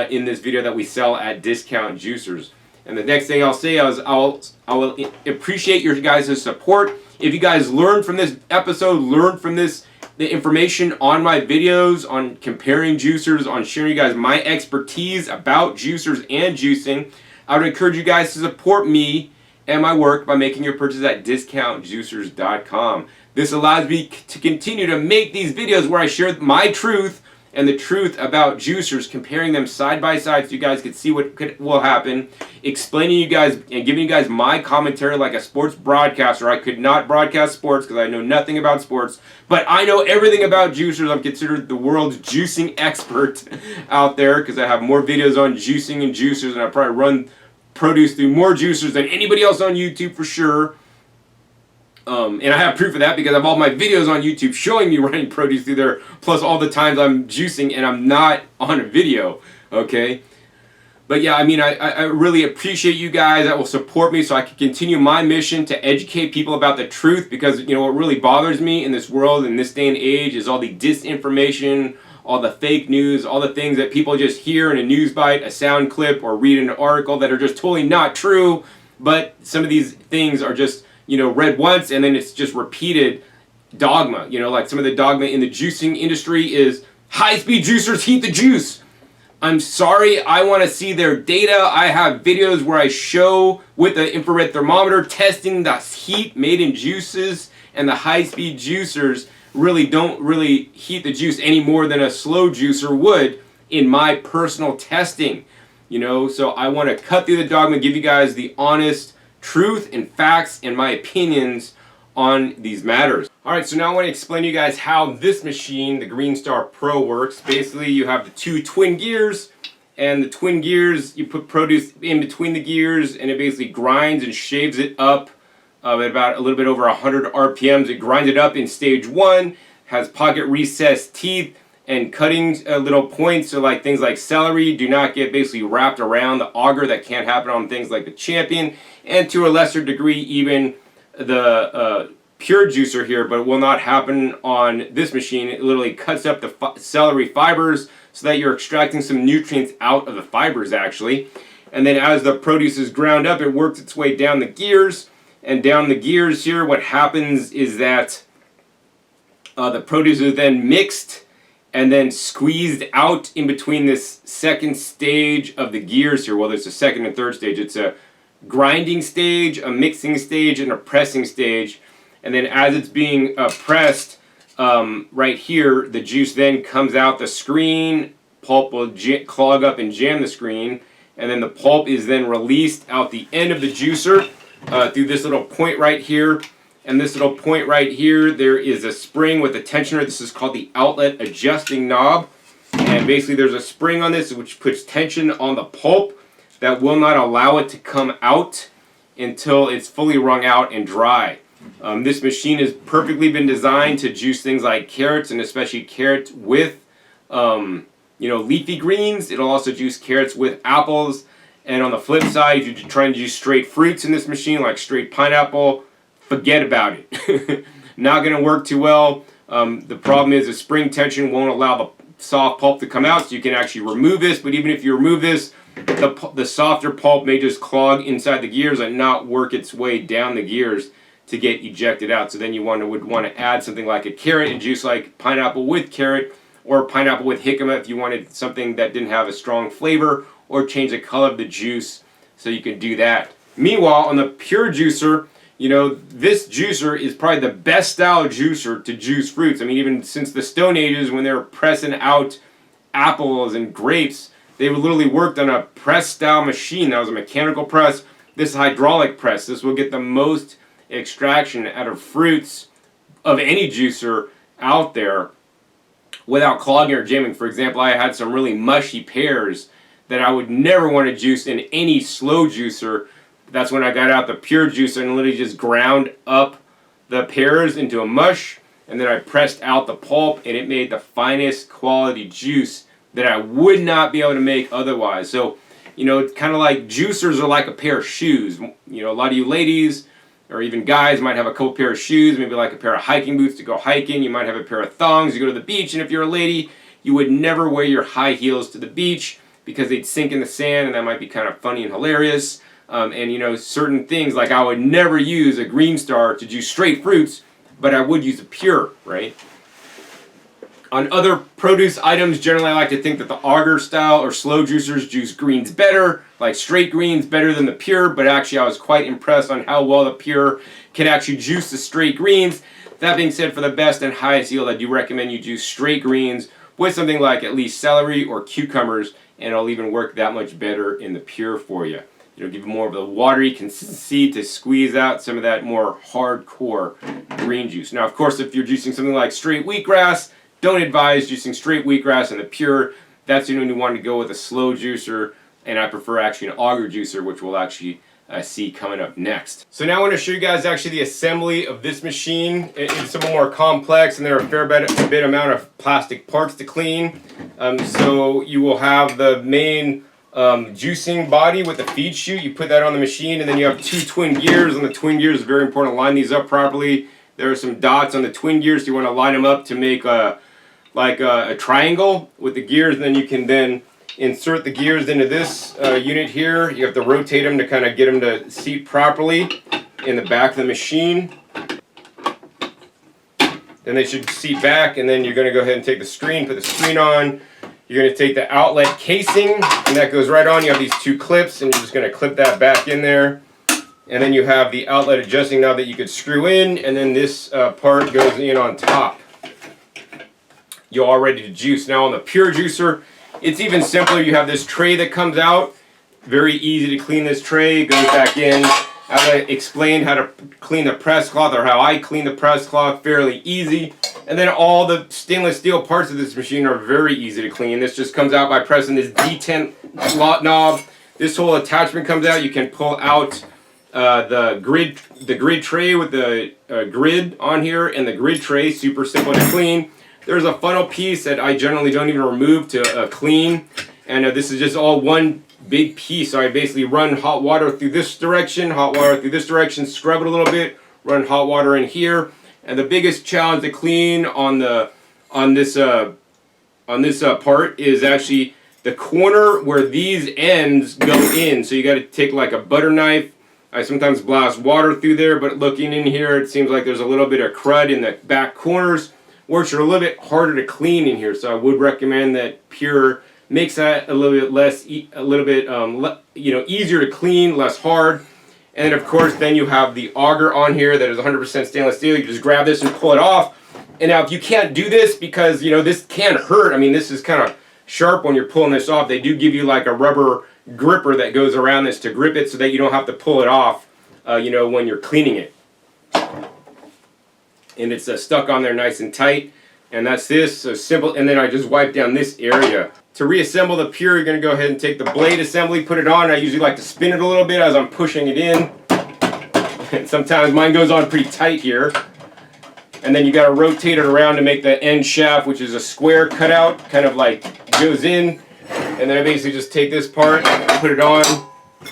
in this video that we sell at Discount Juicers. And the next thing I'll say is I will appreciate your guys' support. If you guys learn from this episode, learn from this, the information on my videos, on comparing juicers, on sharing you guys my expertise about juicers and juicing, I would encourage you guys to support me and my work by making your purchase at discountjuicers.com. This allows me to continue to make these videos where I share my truth and the truth about juicers, comparing them side by side so you guys can see what will happen, explaining you guys and giving you guys my commentary like a sports broadcaster. I could not broadcast sports because I know nothing about sports, but I know everything about juicers. I'm considered the world's juicing expert out there because I have more videos on juicing and juicers, and I probably run produce through more juicers than anybody else on YouTube for sure. And I have proof of that because I have all my videos on YouTube showing me running produce through there, plus all the times I'm juicing and I'm not on a video, okay? But yeah, I mean, I really appreciate you guys that will support me so I can continue my mission to educate people about the truth, because, you know, what really bothers me in this world, in this day and age, is all the disinformation, all the fake news, all the things that people just hear in a news bite, a sound clip, or read in an article that are just totally not true. But some of these things are just, you know, read once and then it's just repeated dogma. You know, like some of the dogma in the juicing industry is high-speed juicers heat the juice. I'm sorry, I want to see their data. I have videos where I show with the infrared thermometer testing the heat made in juices, and the high-speed juicers don't really heat the juice any more than a slow juicer would in my personal testing. You know, so I want to cut through the dogma, give you guys the honest truth and facts and my opinions on these matters. Alright, so now I want to explain to you guys how this machine, the Green Star Pro, works. Basically, you have the two twin gears, and the twin gears, you put produce in between the gears, and it basically grinds and shaves it up at about a little bit over 100 RPMs. It grinds it up in stage 1, has pocket recessed teeth, and cutting little points, so like things like celery do not get basically wrapped around the auger. That can't happen on things like the Champion, and to a lesser degree even the pure juicer here, but it will not happen on this machine. It literally cuts up the celery fibers so that you're extracting some nutrients out of the fibers actually. And then as the produce is ground up, it works its way down the gears, and down the gears here what happens is that the produce is then mixed and then squeezed out in between this second stage of the gears here. Well, there's a second and third stage. It's a grinding stage, a mixing stage, and a pressing stage. And then as it's being pressed right here, the juice then comes out the screen. Pulp will clog up and jam the screen. And then the pulp is then released out the end of the juicer through this little point right here. and this little point right here, there is a spring with a tensioner. This is called the outlet adjusting knob. And basically there's a spring on this which puts tension on the pulp that will not allow it to come out until it's fully wrung out and dry. This machine has perfectly been designed to juice things like carrots, and especially carrots with leafy greens. It'll also juice carrots with apples. And on the flip side, if you're trying to juice straight fruits in this machine, like straight pineapple, forget about it. Not going to work too well. The problem is the spring tension won't allow the soft pulp to come out, so you can actually remove this. But even if you remove this, the softer pulp may just clog inside the gears and not work its way down the gears to get ejected out. So then you would want to add something like a carrot and juice like pineapple with carrot, or pineapple with jicama if you wanted something that didn't have a strong flavor, or change the color of the juice, so you can do that. Meanwhile, on the pure juicer, this juicer is probably the best style juicer to juice fruits. I mean, even since the Stone Ages, when they were pressing out apples and grapes, they literally worked on a press style machine. That was a mechanical press. This is a hydraulic press. This will get the most extraction out of fruits of any juicer out there without clogging or jamming. For example, I had some really mushy pears that I would never want to juice in any slow juicer. That's when I got out the pure juicer and literally just ground up the pears into a mush, and then I pressed out the pulp, and it made the finest quality juice that I would not be able to make otherwise. So, it's kind of like juicers are like a pair of shoes. A lot of you ladies or even guys might have a couple pair of shoes, maybe like a pair of hiking boots to go hiking. You might have a pair of thongs, you go to the beach, and if you're a lady, you would never wear your high heels to the beach because they'd sink in the sand, and that might be kind of funny and hilarious. And certain things, like I would never use a Green Star to juice straight fruits, but I would use a pure, right? On other produce items, generally I like to think that the auger style or slow juicers juice greens better, like straight greens better than the pure, but actually I was quite impressed on how well the pure can actually juice the straight greens. That being said, for the best and highest yield, I do recommend you juice straight greens with something like at least celery or cucumbers, and it'll even work that much better in the pure for you. It'll give you more of the watery consistency to squeeze out some of that more hardcore green juice. Now, of course, if you're juicing something like straight wheatgrass, don't advise juicing straight wheatgrass in the pure. That's when you want to go with a slow juicer, and I prefer actually an auger juicer, which we'll actually see coming up next. So now I want to show you guys actually the assembly of this machine. It's a little more complex, and there are a fair bit amount of plastic parts to clean. So you will have the main juicing body with the feed chute. You put that on the machine, and then you have two twin gears. On the twin gears, it's very important to line these up properly. There are some dots on the twin gears, so you want to line them up to make a triangle with the gears, and then you can then insert the gears into this unit here. You have to rotate them to kind of get them to seat properly in the back of the machine. Then they should seat back, and then you're going to go ahead and take the screen, put the screen on. You're going to take the outlet casing, and that goes right on. You have these two clips, and you're just going to clip that back in there. And then you have the outlet adjusting knob that you could screw in, and then this part goes in on top. You're all ready to juice. Now on the pure juicer, it's even simpler. You have this tray that comes out. Very easy to clean this tray. It goes back in. As I explained how to clean the press cloth, or how I clean the press cloth, fairly easy. And then all the stainless steel parts of this machine are very easy to clean. This just comes out by pressing this D10 slot knob. This whole attachment comes out. You can pull out the grid tray with the grid on here, and the grid tray, super simple to clean. There's a funnel piece that I generally don't even remove to clean, and this is just all one big piece. So I basically run hot water through this direction, hot water through this direction, scrub it a little bit, run hot water in here. And the biggest challenge to clean on this part is actually the corner where these ends go in. So you got to take like a butter knife. I sometimes blast water through there, but looking in here, it seems like there's a little bit of crud in the back corners, which are a little bit harder to clean in here. So I would recommend that Pure makes that a little bit less, easier to clean, less hard. And then of course, then you have the auger on here that is 100% stainless steel. You just grab this and pull it off. And now if you can't do this because, this can hurt. I mean, this is kind of sharp when you're pulling this off. They do give you like a rubber gripper that goes around this to grip it so that you don't have to pull it off, when you're cleaning it. and it's stuck on there nice and tight. And that's this, so simple. And then I just wipe down this area. To reassemble the Pure, you're going to go ahead and take the blade assembly, put it on. I usually like to spin it a little bit as I'm pushing it in. And sometimes mine goes on pretty tight here. And then you got to rotate it around to make the end shaft, which is a square cutout, kind of like goes in. And then I basically just take this part, put it on,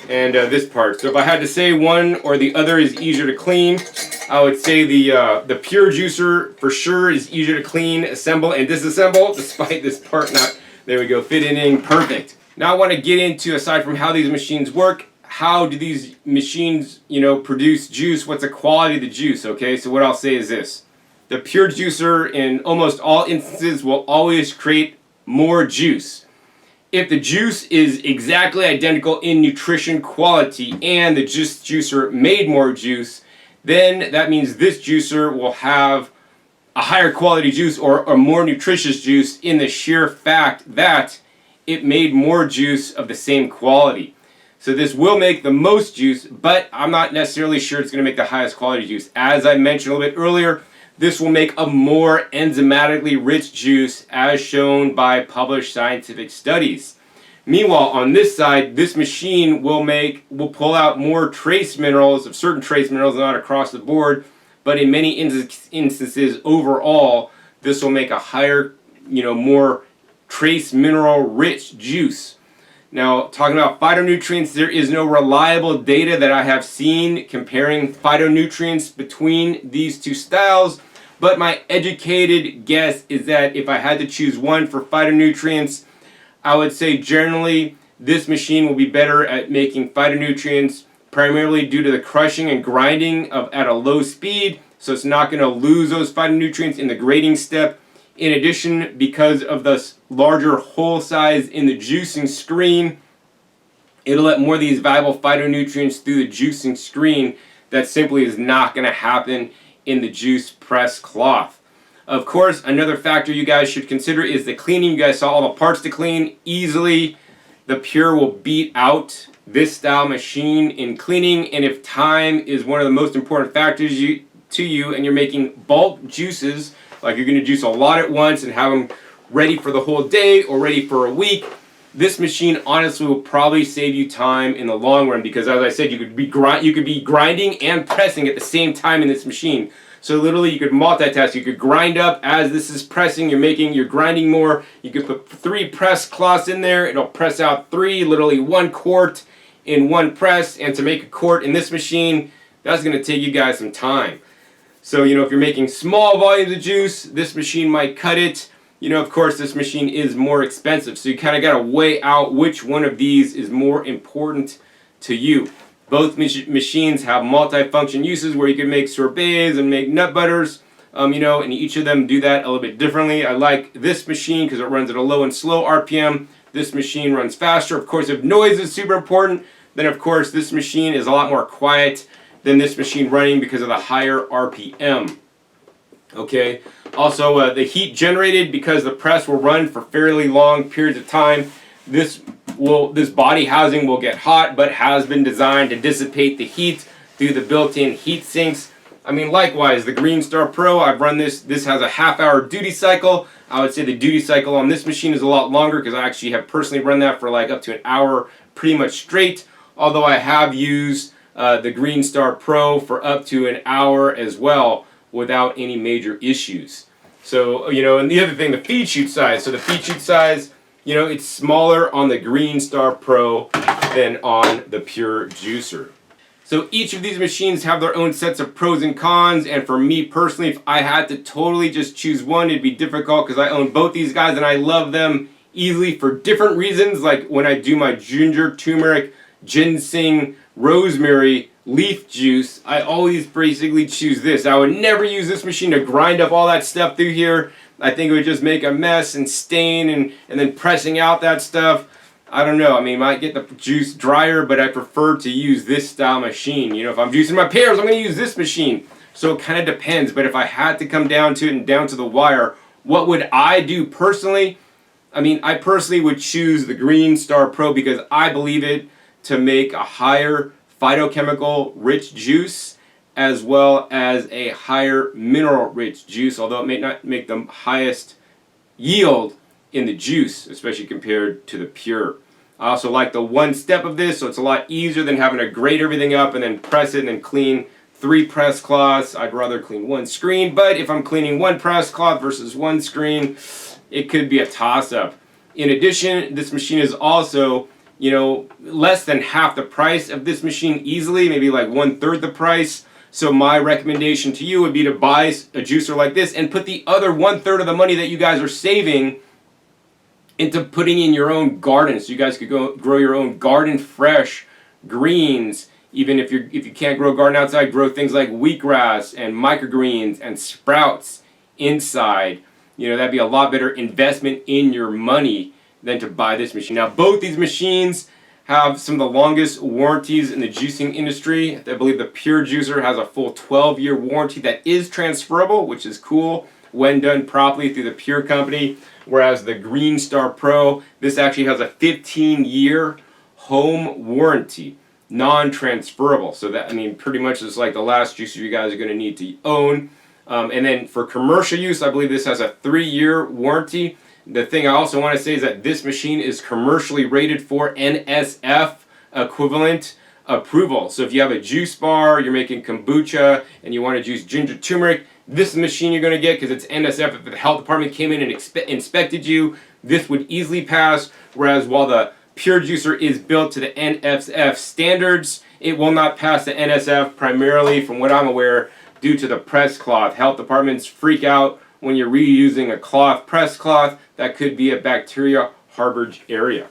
and this part. So if I had to say one or the other is easier to clean, I would say the Pure juicer for sure is easier to clean, assemble, and disassemble, despite this part not, there we go, fitting in perfect. Now I want to get into, aside from how these machines work, how do these machines, produce juice? What's the quality of the juice, okay? So what I'll say is this. The Pure juicer, in almost all instances, will always create more juice. If the juice is exactly identical in nutrition quality and the juicer made more juice, then that means this juicer will have a higher quality juice or a more nutritious juice in the sheer fact that it made more juice of the same quality. So this will make the most juice, but I'm not necessarily sure it's going to make the highest quality juice. As I mentioned a little bit earlier, this will make a more enzymatically rich juice as shown by published scientific studies. Meanwhile, on this side, this machine will pull out more trace minerals, of certain trace minerals, not across the board, but in many instances overall, this will make a higher, more trace mineral rich juice. Now, talking about phytonutrients, there is no reliable data that I have seen comparing phytonutrients between these two styles, but my educated guess is that if I had to choose one for phytonutrients, I would say generally this machine will be better at making phytonutrients, primarily due to the crushing and grinding at a low speed, so it's not going to lose those phytonutrients in the grading step. In addition, because of the larger hole size in the juicing screen, it'll let more of these valuable phytonutrients through the juicing screen. That simply is not going to happen in the juice press cloth. Of course, another factor you guys should consider is the cleaning. You guys saw all the parts to clean. Easily, the Pure will beat out this style machine in cleaning. And if time is one of the most important factors to you and you're making bulk juices, like you're going to juice a lot at once and have them ready for the whole day or ready for a week, this machine honestly will probably save you time in the long run, because as I said, you could be grinding and pressing at the same time in this machine. So literally you could multitask. You could grind up as this is pressing, you're grinding more. You could put 3 press cloths in there. It'll press out 3, literally 1 quart in one press. And to make a quart in this machine, that's going to take you guys some time. So, if you're making small volumes of juice, this machine might cut it. Of course, this machine is more expensive. So you kind of got to weigh out which one of these is more important to you. Both machines have multi-function uses where you can make sorbets and make nut butters, and each of them do that a little bit differently. I like this machine because it runs at a low and slow RPM. This machine runs faster. Of course, if noise is super important, then of course this machine is a lot more quiet than this machine running because of the higher RPM. Okay. Also, the heat generated, because the press will run for fairly long periods of time, this body housing will get hot, but has been designed to dissipate the heat through the built-in heat sinks. Likewise, the Green Star Pro, I've run this. This has a half-hour duty cycle. I would say the duty cycle on this machine is a lot longer because I actually have personally run that for up to an hour pretty much straight, although I have used the Green Star Pro for up to an hour as well without any major issues. So, and the other thing, the feed chute size. So the feed chute size, it's smaller on the Green Star Pro than on the Pure juicer. So each of these machines have their own sets of pros and cons, and for me personally, if I had to totally just choose one, it'd be difficult because I own both these guys and I love them easily for different reasons. Like when I do my ginger, turmeric, ginseng, rosemary leaf juice, I always basically choose this. I would never use this machine to grind up all that stuff through here. I think it would just make a mess and stain and then pressing out that stuff. I don't know. Might get the juice drier, but I prefer to use this style machine. If I'm juicing my pears, I'm going to use this machine. So it kind of depends. But if I had to come down to it and down to the wire, what would I do personally? I personally would choose the Green Star Pro because I believe it to make a higher phytochemical rich juice as well as a higher mineral-rich juice, although it may not make the highest yield in the juice, especially compared to the pure. I also like the one step of this, so it's a lot easier than having to grate everything up and then press it and then clean 3 press cloths. I'd rather clean 1 screen, but if I'm cleaning 1 press cloth versus 1 screen, it could be a toss-up. In addition, this machine is also, less than half the price of this machine easily, maybe like 1/3 the price. So my recommendation to you would be to buy a juicer like this and put the other 1/3 of the money that you guys are saving into putting in your own garden, so you guys could go grow your own garden fresh greens. Even if you can't grow garden outside, grow things like wheatgrass and microgreens and sprouts inside. That'd be a lot better investment in your money than to buy this machine. Now, both these machines have some of the longest warranties in the juicing industry. I believe the Pure Juicer has a full 12-year warranty that is transferable, which is cool when done properly through the Pure company. Whereas the Green Star Pro, this actually has a 15-year home warranty, non-transferable. So that, pretty much is like the last juicer you guys are going to need to own. And then for commercial use, I believe this has a 3-year warranty. The thing I also want to say is that this machine is commercially rated for NSF equivalent approval. So if you have a juice bar, you're making kombucha, and you want to juice ginger turmeric, this is the machine you're going to get because it's NSF. If the health department came in and inspected you, this would easily pass. Whereas while the Pure Juicer is built to the NSF standards, it will not pass the NSF, primarily from what I'm aware, due to the press cloth. Health departments freak out when you're reusing a cloth press cloth. That could be a bacteria harborage area.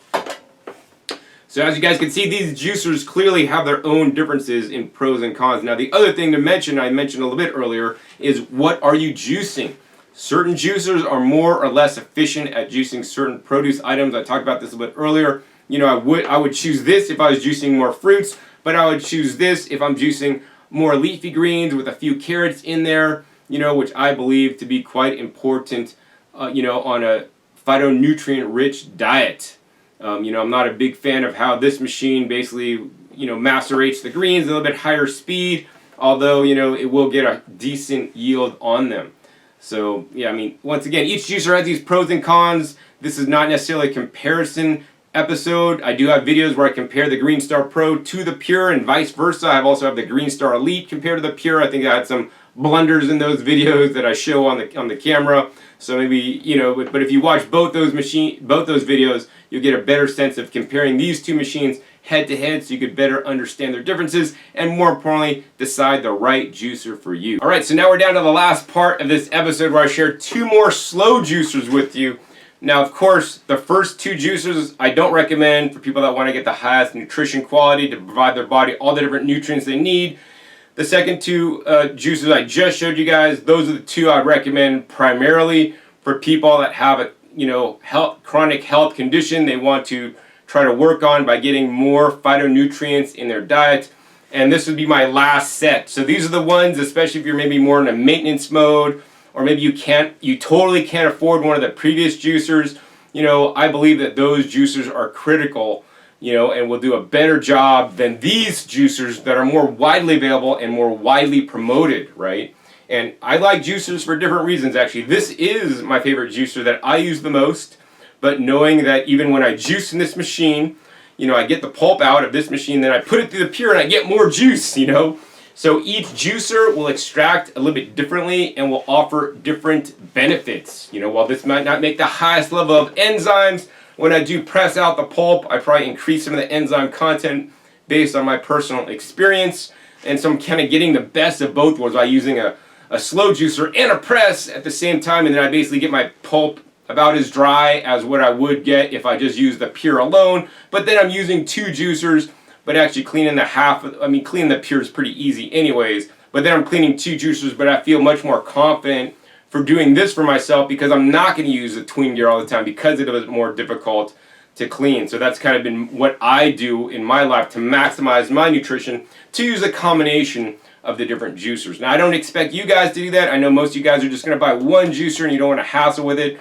So as you guys can see, these juicers clearly have their own differences in pros and cons. Now the other thing to mention, I mentioned a little bit earlier, is what are you juicing? Certain juicers are more or less efficient at juicing certain produce items. I talked about this a bit earlier. I would choose this if I was juicing more fruits, but I would choose this if I'm juicing more leafy greens with a few carrots in there, which I believe to be quite important, on a phytonutrient-rich diet. I'm not a big fan of how this machine basically, macerates the greens at a little bit higher speed, although, it will get a decent yield on them. So, yeah, once again, each juicer has these pros and cons. This is not necessarily a comparison episode. I do have videos where I compare the Green Star Pro to the Pure and vice versa. I also have the Green Star Elite compared to the Pure. I think I had some blunders in those videos that I show on the camera. So maybe, but if you watch both those videos, you'll get a better sense of comparing these two machines head to head, so you could better understand their differences and, more importantly, decide the right juicer for you. All right, so now we're down to the last part of this episode where I share 2 more slow juicers with you. Now, of course, the first 2 juicers I don't recommend for people that want to get the highest nutrition quality to provide their body all the different nutrients they need. The second 2 juicers I just showed you guys, those are the 2 I recommend primarily for people that have a chronic health condition they want to try to work on by getting more phytonutrients in their diet. And this would be my last set. So these are the ones, especially if you're maybe more in a maintenance mode, or maybe you totally can't afford one of the previous juicers. I believe that those juicers are critical, and will do a better job than these juicers that are more widely available and more widely promoted, right? And I like juicers for different reasons, actually. This is my favorite juicer that I use the most, but knowing that even when I juice in this machine, I get the pulp out of this machine, then I put it through the Pure and I get more juice, So each juicer will extract a little bit differently and will offer different benefits. While this might not make the highest level of enzymes, when I do press out the pulp, I probably increase some of the enzyme content based on my personal experience. And so I'm kind of getting the best of both worlds by using a slow juicer and a press at the same time, and then I basically get my pulp about as dry as what I would get if I just used the Pure alone. But then I'm using 2 juicers, but actually cleaning the Pure is pretty easy anyways. But then I'm cleaning 2 juicers, but I feel much more confident for doing this for myself because I'm not going to use the tween gear all the time because it was more difficult to clean. So that's kind of been what I do in my life to maximize my nutrition, to use a combination of the different juicers. Now, I don't expect you guys to do that. I know most of you guys are just going to buy one juicer and you don't want to hassle with it.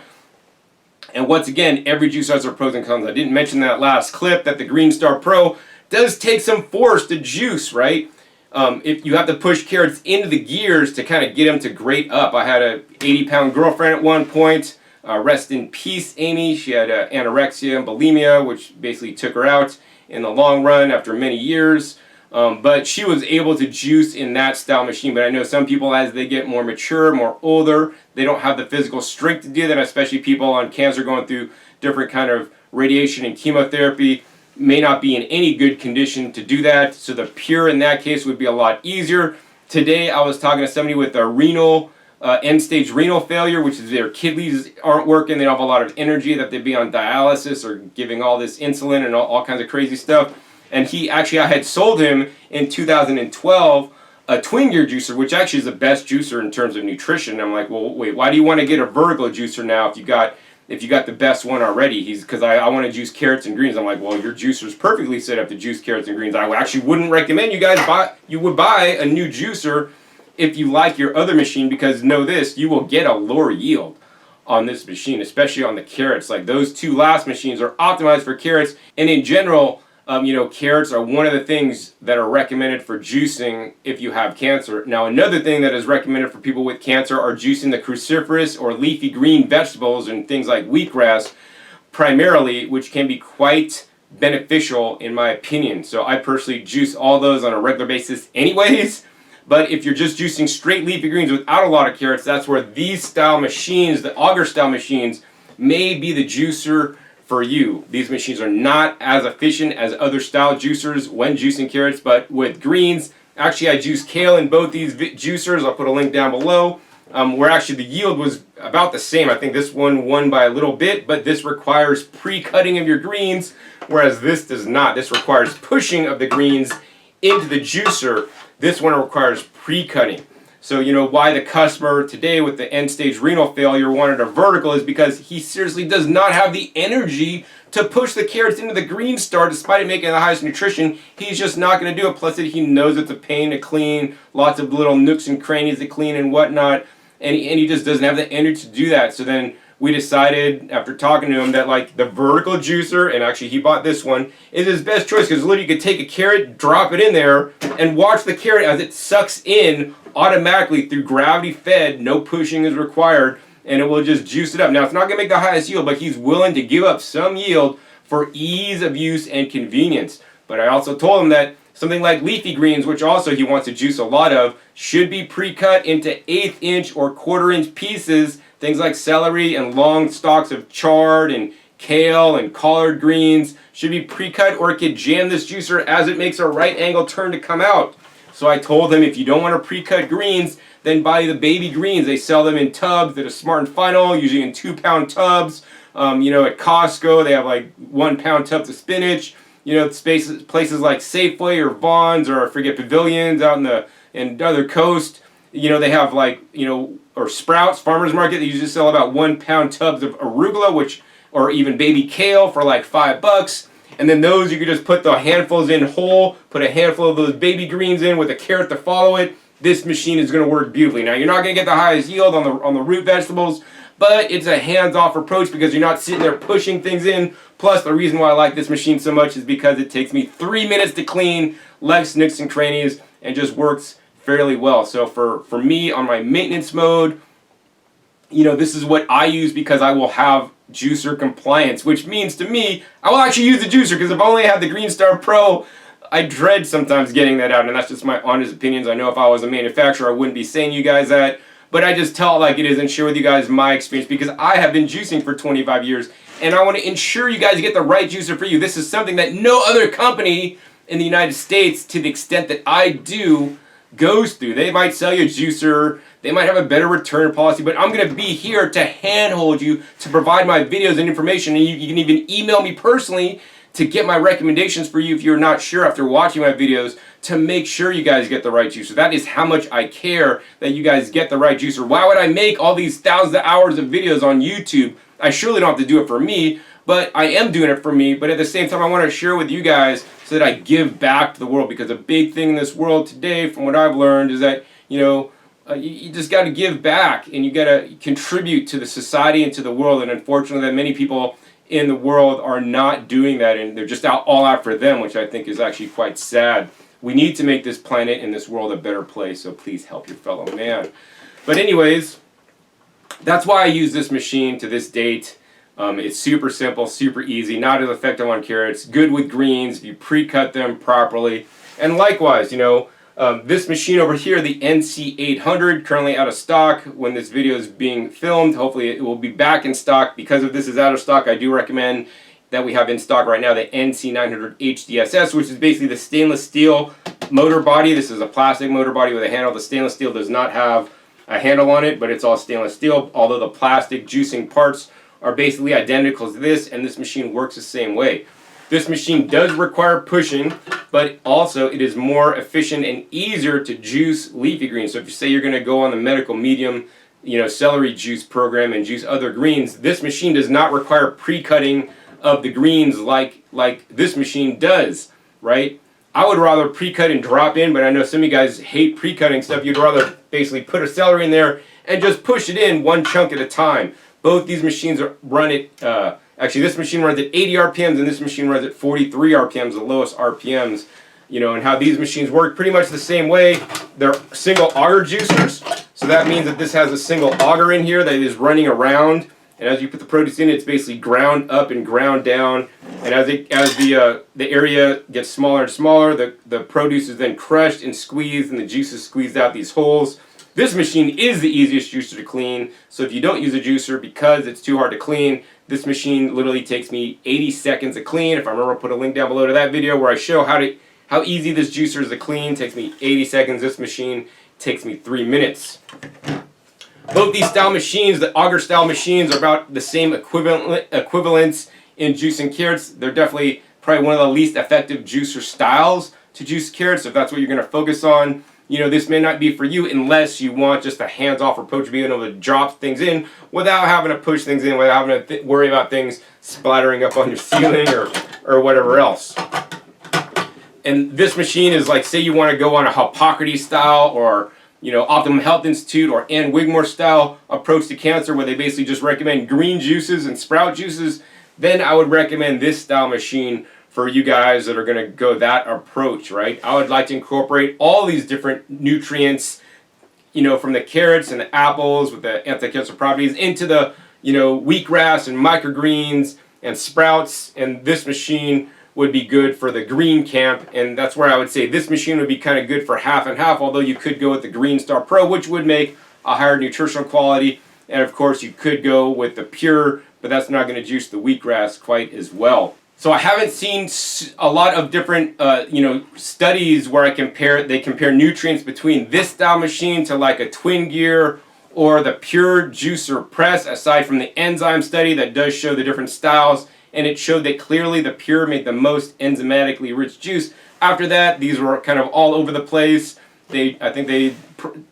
And once again, every juicer has their pros and cons. I didn't mention that last clip that the Green Star Pro does take some force to juice, right? if you have to push carrots into the gears to kind of get them to grate up. I had a 80-pound girlfriend at one point. Rest in peace, Amy. She had anorexia and bulimia, which basically took her out in the long run after many years. But she was able to juice in that style machine. But I know some people, as they get more mature, more older, they don't have the physical strength to do that, especially people on cancer going through different kind of radiation and chemotherapy may not be in any good condition to do that. So the pure in that case would be a lot easier. Today I was talking to somebody with a renal, end-stage renal failure, which is their kidneys aren't working, they don't have a lot of energy, that they'd be on dialysis or giving all this insulin and all kinds of crazy stuff. And I had sold him in 2012 a twin gear juicer, which actually is the best juicer in terms of nutrition. I'm like, well, wait, why do you want to get a vertical juicer now if you got the best one already? Because I want to juice carrots and greens. I'm like, well, your juicer's perfectly set up to juice carrots and greens. I actually wouldn't recommend you guys buy a new juicer if you like your other machine, because know this, you will get a lower yield on this machine, especially on the carrots. Like those two last machines are optimized for carrots, and in general, carrots are one of the things that are recommended for juicing if you have cancer. Now, another thing that is recommended for people with cancer are juicing the cruciferous or leafy green vegetables and things like wheatgrass, primarily, which can be quite beneficial in my opinion. So I personally juice all those on a regular basis anyways. But if you're just juicing straight leafy greens without a lot of carrots, that's where these style machines, the auger style machines, may be the juicer for you. These machines are not as efficient as other style juicers when juicing carrots, but with greens, actually I juice kale in both these juicers. I'll put a link down below, where actually the yield was about the same. I think this one won by a little bit, but this requires pre-cutting of your greens, whereas this does not. This requires pushing of the greens into the juicer. This one requires pre-cutting. So why the customer today with the end-stage renal failure wanted a vertical is because he seriously does not have the energy to push the carrots into the green star despite it making the highest nutrition. He's just not going to do it. Plus he knows it's a pain to clean, lots of little nooks and crannies to clean and whatnot, and he just doesn't have the energy to do that. So then we decided, after talking to him, that like the vertical juicer, and actually he bought this one, is his best choice, because literally you could take a carrot, drop it in there, and watch the carrot as it sucks in automatically through gravity fed, no pushing is required, and it will just juice it up. Now it's not going to make the highest yield, but he's willing to give up some yield for ease of use and convenience. But I also told him that something like leafy greens, which also he wants to juice a lot of, should be pre-cut into 1/8 inch or 1/4 inch pieces. Things like celery and long stalks of chard and kale and collard greens should be pre-cut, or it could jam this juicer as it makes a right angle turn to come out. So I told him, if you don't want to pre-cut greens, then buy the baby greens. They sell them in tubs that are Smart and Final, usually in 2-pound tubs. At Costco, they have like 1-pound tubs of spinach. Places like Safeway or Vons, or I forget, Pavilions out in the other coast. They have or Sprouts Farmers Market. They usually sell about 1-pound tubs of arugula, or even baby kale for like $5. And then those you could just put the handfuls in whole, put a handful of those baby greens in with a carrot to follow it. This machine is going to work beautifully. Now you're not going to get the highest yield on the root vegetables, but it's a hands-off approach because you're not sitting there pushing things in. Plus, the reason why I like this machine so much is because it takes me 3 minutes to clean, less nooks and crannies, and just works fairly well. So for me on my maintenance mode, this is what I use, because I will have juicer compliance, which means to me, I will actually use the juicer, because if I only had the Green Star Pro, I dread sometimes getting that out, and that's just my honest opinions. I know if I was a manufacturer, I wouldn't be saying you guys that, but I just tell it like it is and share with you guys my experience, because I have been juicing for 25 years, and I want to ensure you guys get the right juicer for you. This is something that no other company in the United States, to the extent that I do, goes through. They might sell you a juicer, they might have a better return policy, but I'm going to be here to handhold you, to provide my videos and information, and you can even email me personally to get my recommendations for you if you're not sure after watching my videos, to make sure you guys get the right juicer. That is how much I care that you guys get the right juicer. Why would I make all these thousands of hours of videos on YouTube? I surely don't have to do it for me, but I am doing it for me. But at the same time, I want to share with you guys so that I give back to the world, because a big thing in this world today, from what I've learned, is that, you just got to give back, and you got to contribute to the society and to the world. And unfortunately, that many people in the world are not doing that, and they're just all out for them, which I think is actually quite sad. We need to make this planet and this world a better place, so please help your fellow man. But anyways, that's why I use this machine to this date. It's super simple, super easy, not as effective on carrots, good with greens if you pre-cut them properly. And likewise, this machine over here, the NC800, currently out of stock when this video is being filmed. Hopefully it will be back in stock. Because if this is out of stock, I do recommend that we have in stock right now the NC900 HDSS, which is basically the stainless steel motor body. This is a plastic motor body with a handle. The stainless steel does not have a handle on it, but it's all stainless steel, although the plastic juicing parts are basically identical to this, and this machine works the same way. This machine does require pushing, but also it is more efficient and easier to juice leafy greens. So if you say you're going to go on the medical medium, celery juice program and juice other greens, this machine does not require pre-cutting of the greens like this machine does, right? I would rather pre-cut and drop in, but I know some of you guys hate pre-cutting stuff. You'd rather basically put a celery in there and just push it in one chunk at a time. Both these machines run at, actually this machine runs at 80 RPMs and this machine runs at 43 RPMs, the lowest RPMs. And how these machines work pretty much the same way. They're single auger juicers, so that means that this has a single auger in here that is running around. And as you put the produce in, it's basically ground up and ground down. And as the area gets smaller and smaller, the produce is then crushed and squeezed, and the juice is squeezed out these holes. This machine is the easiest juicer to clean. So if you don't use a juicer because it's too hard to clean, this machine literally takes me 80 seconds to clean. If I remember, I'll put a link down below to that video where I show how easy this juicer is to clean. It takes me 80 seconds. This machine takes me 3 minutes. Both these style machines, the auger style machines, are about the same equivalence in juicing carrots. They're definitely probably one of the least effective juicer styles to juice carrots. If that's what you're going to focus on, this may not be for you unless you want just a hands-off approach, being able to drop things in without having to push things in, without having to worry about things splattering up on your ceiling or whatever else. And this machine is like, say you want to go on a Hippocrates style or Optimum Health Institute or Ann Wigmore style approach to cancer, where they basically just recommend green juices and sprout juices, then I would recommend this style machine for you guys that are going to go that approach, right? I would like to incorporate all these different nutrients, from the carrots and the apples with the anti-cancer properties into the, wheatgrass and microgreens and sprouts, and this machine would be good for the green camp, and that's where I would say this machine would be kind of good for half and half, although you could go with the Green Star Pro, which would make a higher nutritional quality, and of course you could go with the Pure, but that's not going to juice the wheatgrass quite as well. So I haven't seen a lot of different studies where they compare nutrients between this style machine to like a Twin Gear or the Pure Juicer Press, aside from the enzyme study that does show the different styles, and it showed that clearly the Pure made the most enzymatically rich juice. After that, these were kind of all over the place. I think they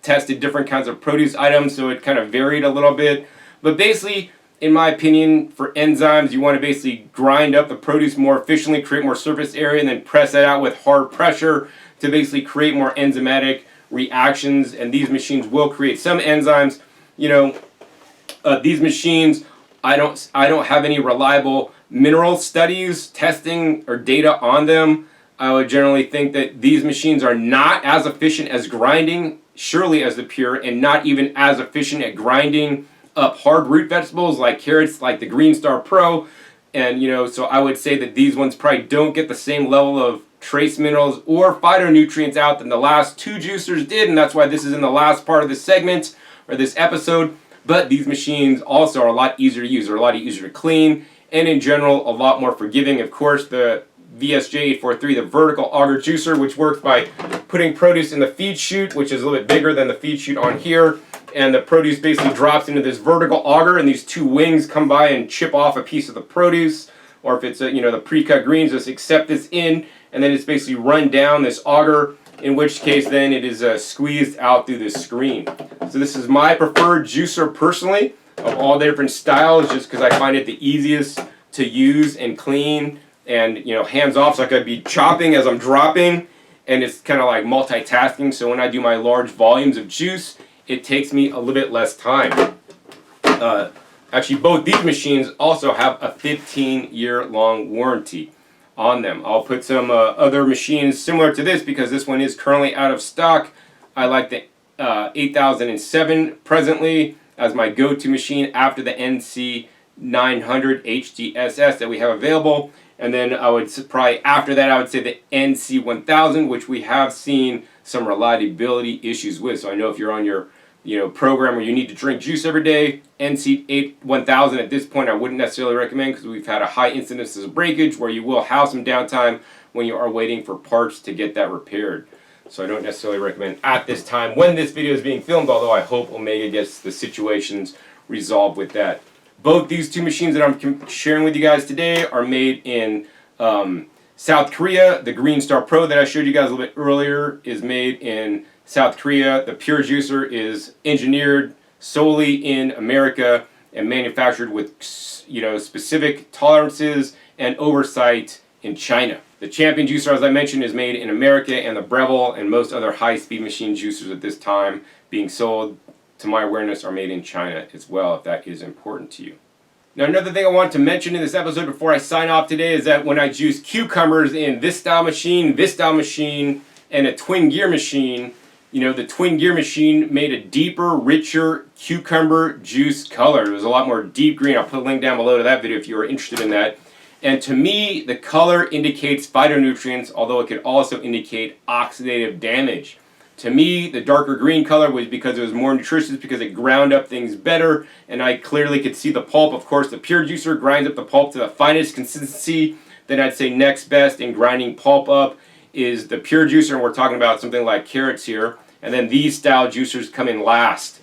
tested different kinds of produce items, so it kind of varied a little bit. But basically, in my opinion, for enzymes, you want to basically grind up the produce more efficiently, create more surface area, and then press that out with hard pressure to basically create more enzymatic reactions. And these machines will create some enzymes. These machines, I don't have any reliable mineral studies, testing, or data on them. I would generally think that these machines are not as efficient as grinding, surely as the Pure, and not even as efficient at grinding up hard root vegetables like carrots, like the Green Star Pro. And so I would say that these ones probably don't get the same level of trace minerals or phytonutrients out than the last two juicers did, and that's why this is in the last part of this segment or this episode. But these machines also are a lot easier to use, they're a lot easier to clean, and in general a lot more forgiving. Of course, the VSJ843, the vertical auger juicer, which works by putting produce in the feed chute, which is a little bit bigger than the feed chute on here, and the produce basically drops into this vertical auger, and these two wings come by and chip off a piece of the produce. Or if it's the pre-cut greens, just accept this in, and then it's basically run down this auger, in which case then it is squeezed out through the screen. So this is my preferred juicer personally, of all the different styles, just because I find it the easiest to use and clean, and hands off, so I could be chopping as I'm dropping, and it's kind of like multitasking. So when I do my large volumes of juice, it takes me a little bit less time. Actually, both these machines also have a 15-year long warranty. on them. I'll put some other machines similar to this because this one is currently out of stock. I like the 8007 presently as my go-to machine after the NC 900 HDSS that we have available. And then I would probably after that I would say the NC 1000, which we have seen some reliability issues with. So I know if you're on your program where you need to drink juice every day, NC 1000 at this point I wouldn't necessarily recommend because we've had a high incidence of breakage where you will have some downtime when you are waiting for parts to get that repaired. So I don't necessarily recommend at this time when this video is being filmed, although I hope Omega gets the situations resolved with that. Both these two machines that I'm sharing with you guys today are made in South Korea. The Green Star Pro that I showed you guys a little bit earlier is made in South Korea. The Pure Juicer is engineered solely in America and manufactured with specific tolerances and oversight in China. The Champion Juicer, as I mentioned, is made in America, and the Breville and most other high-speed machine juicers at this time being sold, to my awareness, are made in China as well, if that is important to you. Now, another thing I want to mention in this episode before I sign off today is that when I juice cucumbers in this style machine, and a twin gear machine, the twin gear machine made a deeper, richer cucumber juice color. It was a lot more deep green. I'll put a link down below to that video if you are interested in that. And to me, the color indicates phytonutrients, although it could also indicate oxidative damage. To me, the darker green color was because it was more nutritious, because it ground up things better, and I clearly could see the pulp. Of course, the Pure Juicer grinds up the pulp to the finest consistency. Then I'd say next best in grinding pulp up is the Pure Juicer, and we're talking about something like carrots here. And then these style juicers come in last.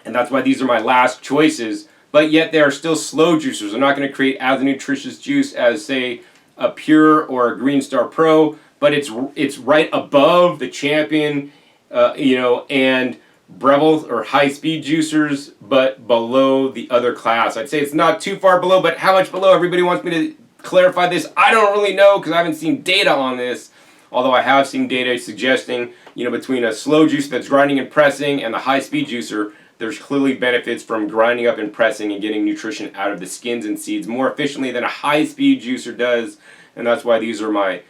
And that's why these are my last choices. But yet they are still slow juicers. They're not going to create as nutritious juice as, say, a Pure or a Green Star Pro. But it's right above the Champion, and Breville or high-speed juicers, but below the other class. I'd say it's not too far below, but how much below? Everybody wants me to clarify this. I don't really know because I haven't seen data on this. Although I have seen data suggesting, between a slow juicer that's grinding and pressing and the high-speed juicer, there's clearly benefits from grinding up and pressing and getting nutrition out of the skins and seeds more efficiently than a high-speed juicer does. And that's why these are my,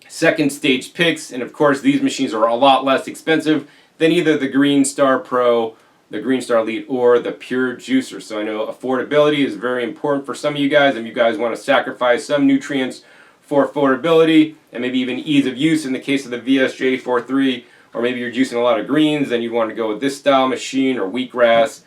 second stage picks. And of course, these machines are a lot less expensive than either the Green Star Pro, the Green Star Elite, or the Pure Juicer. So I know affordability is very important for some of you guys. If you guys want to sacrifice some nutrients for affordability and maybe even ease of use in the case of the VSJ43, or maybe you're juicing a lot of greens, then you want to go with this style machine or wheatgrass.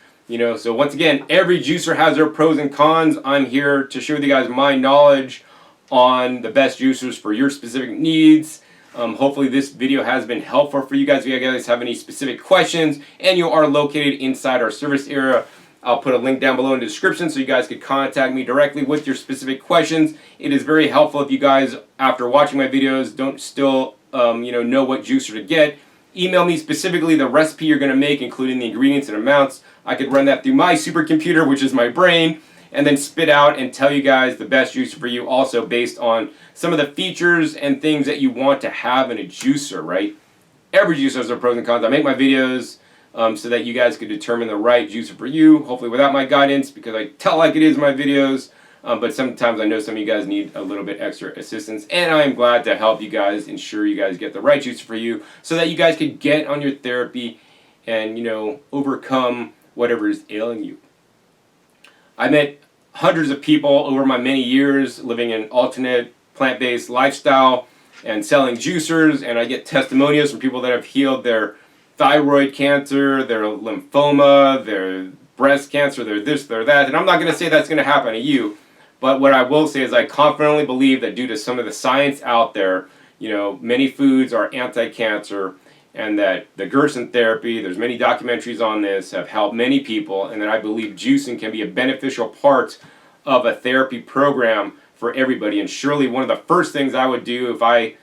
So once again, every juicer has their pros and cons. I'm here to share with you guys my knowledge on the best juicers for your specific needs. Hopefully this video has been helpful for you guys. If you guys have any specific questions and you are located inside our service area, I'll put a link down below in the description so you guys can contact me directly with your specific questions. It is very helpful if you guys, after watching my videos, don't still know what juicer to get. Email me specifically the recipe you're going to make, including the ingredients and amounts. I could run that through my supercomputer, which is my brain, and then spit out and tell you guys the best juicer for you, also based on some of the features and things that you want to have in a juicer, right? Every juicer has their pros and cons. I make my videos so that you guys can determine the right juicer for you, hopefully without my guidance, because I tell like it is in my videos. But sometimes I know some of you guys need a little bit extra assistance, and I am glad to help you guys ensure you guys get the right juicer for you so that you guys can get on your therapy and, overcome whatever is ailing you. I met hundreds of people over my many years living an alternate plant-based lifestyle and selling juicers, and I get testimonials from people that have healed their thyroid cancer, their lymphoma, their breast cancer, their this, their that, and I'm not going to say that's going to happen to you. But what I will say is I confidently believe that due to some of the science out there, many foods are anti-cancer, and that the Gerson therapy, there's many documentaries on this, have helped many people, and that I believe juicing can be a beneficial part of a therapy program for everybody. And surely one of the first things I would do if I,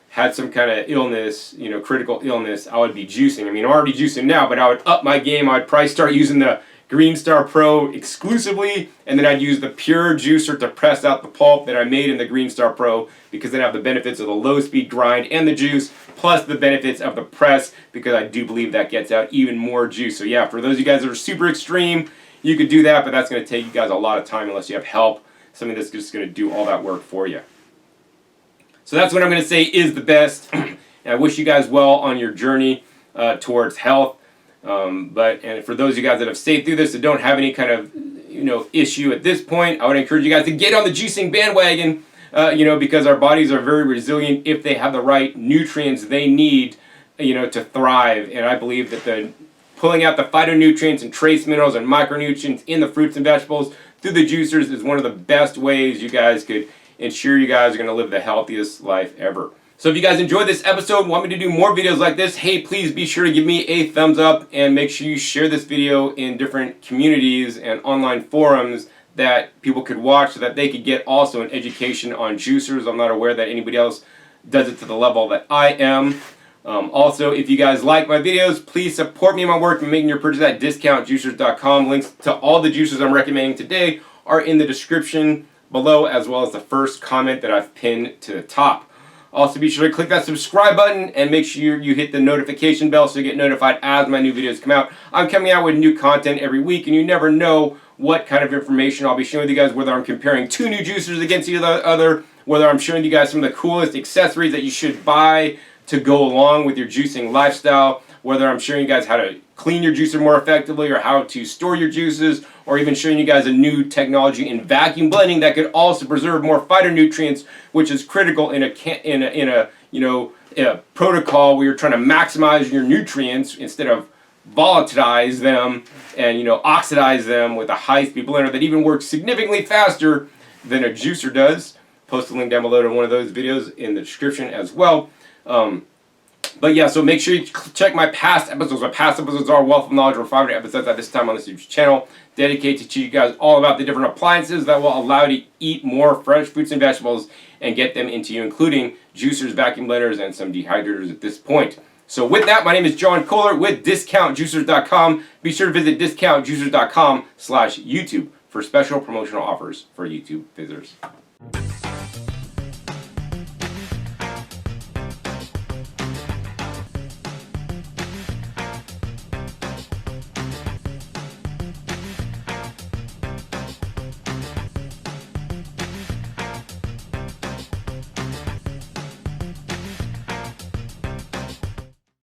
had some kind of illness, critical illness, I would be juicing. I mean, I'm already juicing now, but I would up my game. I would probably start using the Green Star Pro exclusively, and then I'd use the Pure Juicer to press out the pulp that I made in the Green Star Pro, because then I have the benefits of the low-speed grind and the juice, plus the benefits of the press, because I do believe that gets out even more juice. So yeah, for those of you guys that are super extreme, you could do that, but that's going to take you guys a lot of time unless you have help something that's just going to do all that work for you. So that's what I'm going to say is the best. And I wish you guys well on your journey towards health. And for those of you guys that have stayed through this, that don't have any kind of issue at this point, I would encourage you guys to get on the juicing bandwagon. Because our bodies are very resilient if they have the right nutrients they need, to thrive. And I believe that pulling out the phytonutrients and trace minerals and micronutrients in the fruits and vegetables through the juicers is one of the best ways you guys could ensure you guys are going to live the healthiest life ever. So if you guys enjoyed this episode and want me to do more videos like this, hey, please be sure to give me a thumbs up and make sure you share this video in different communities and online forums that people could watch so that they could get also an education on juicers. I'm not aware that anybody else does it to the level that I am. Also, if you guys like my videos, please support me in my work and making your purchase at discountjuicers.com. Links to all the juicers I'm recommending today are in the description below, as well as the first comment that I've pinned to the top. Also, be sure to click that subscribe button and make sure you hit the notification bell so you get notified as my new videos come out. I'm coming out with new content every week, and you never know what kind of information I'll be sharing with you guys, whether I'm comparing two new juicers against each other, whether I'm showing you guys some of the coolest accessories that you should buy to go along with your juicing lifestyle, whether I'm showing you guys how to clean your juicer more effectively or how to store your juices, or even showing you guys a new technology in vacuum blending that could also preserve more phytonutrients, which is critical in a protocol where you're trying to maximize your nutrients instead of volatilize them and oxidize them with a high-speed blender that even works significantly faster than a juicer does. Post a link down below to one of those videos in the description as well. But yeah, so make sure you check my past episodes. My past episodes are wealth of knowledge, or 500 episodes at this time on this YouTube channel, dedicated to teach you guys all about the different appliances that will allow you to eat more fresh fruits and vegetables and get them into you, including juicers, vacuum blenders, and some dehydrators at this point. So with that, my name is John Kohler with discountjuicers.com. Be sure to visit discountjuicers.com/YouTube for special promotional offers for YouTube visitors.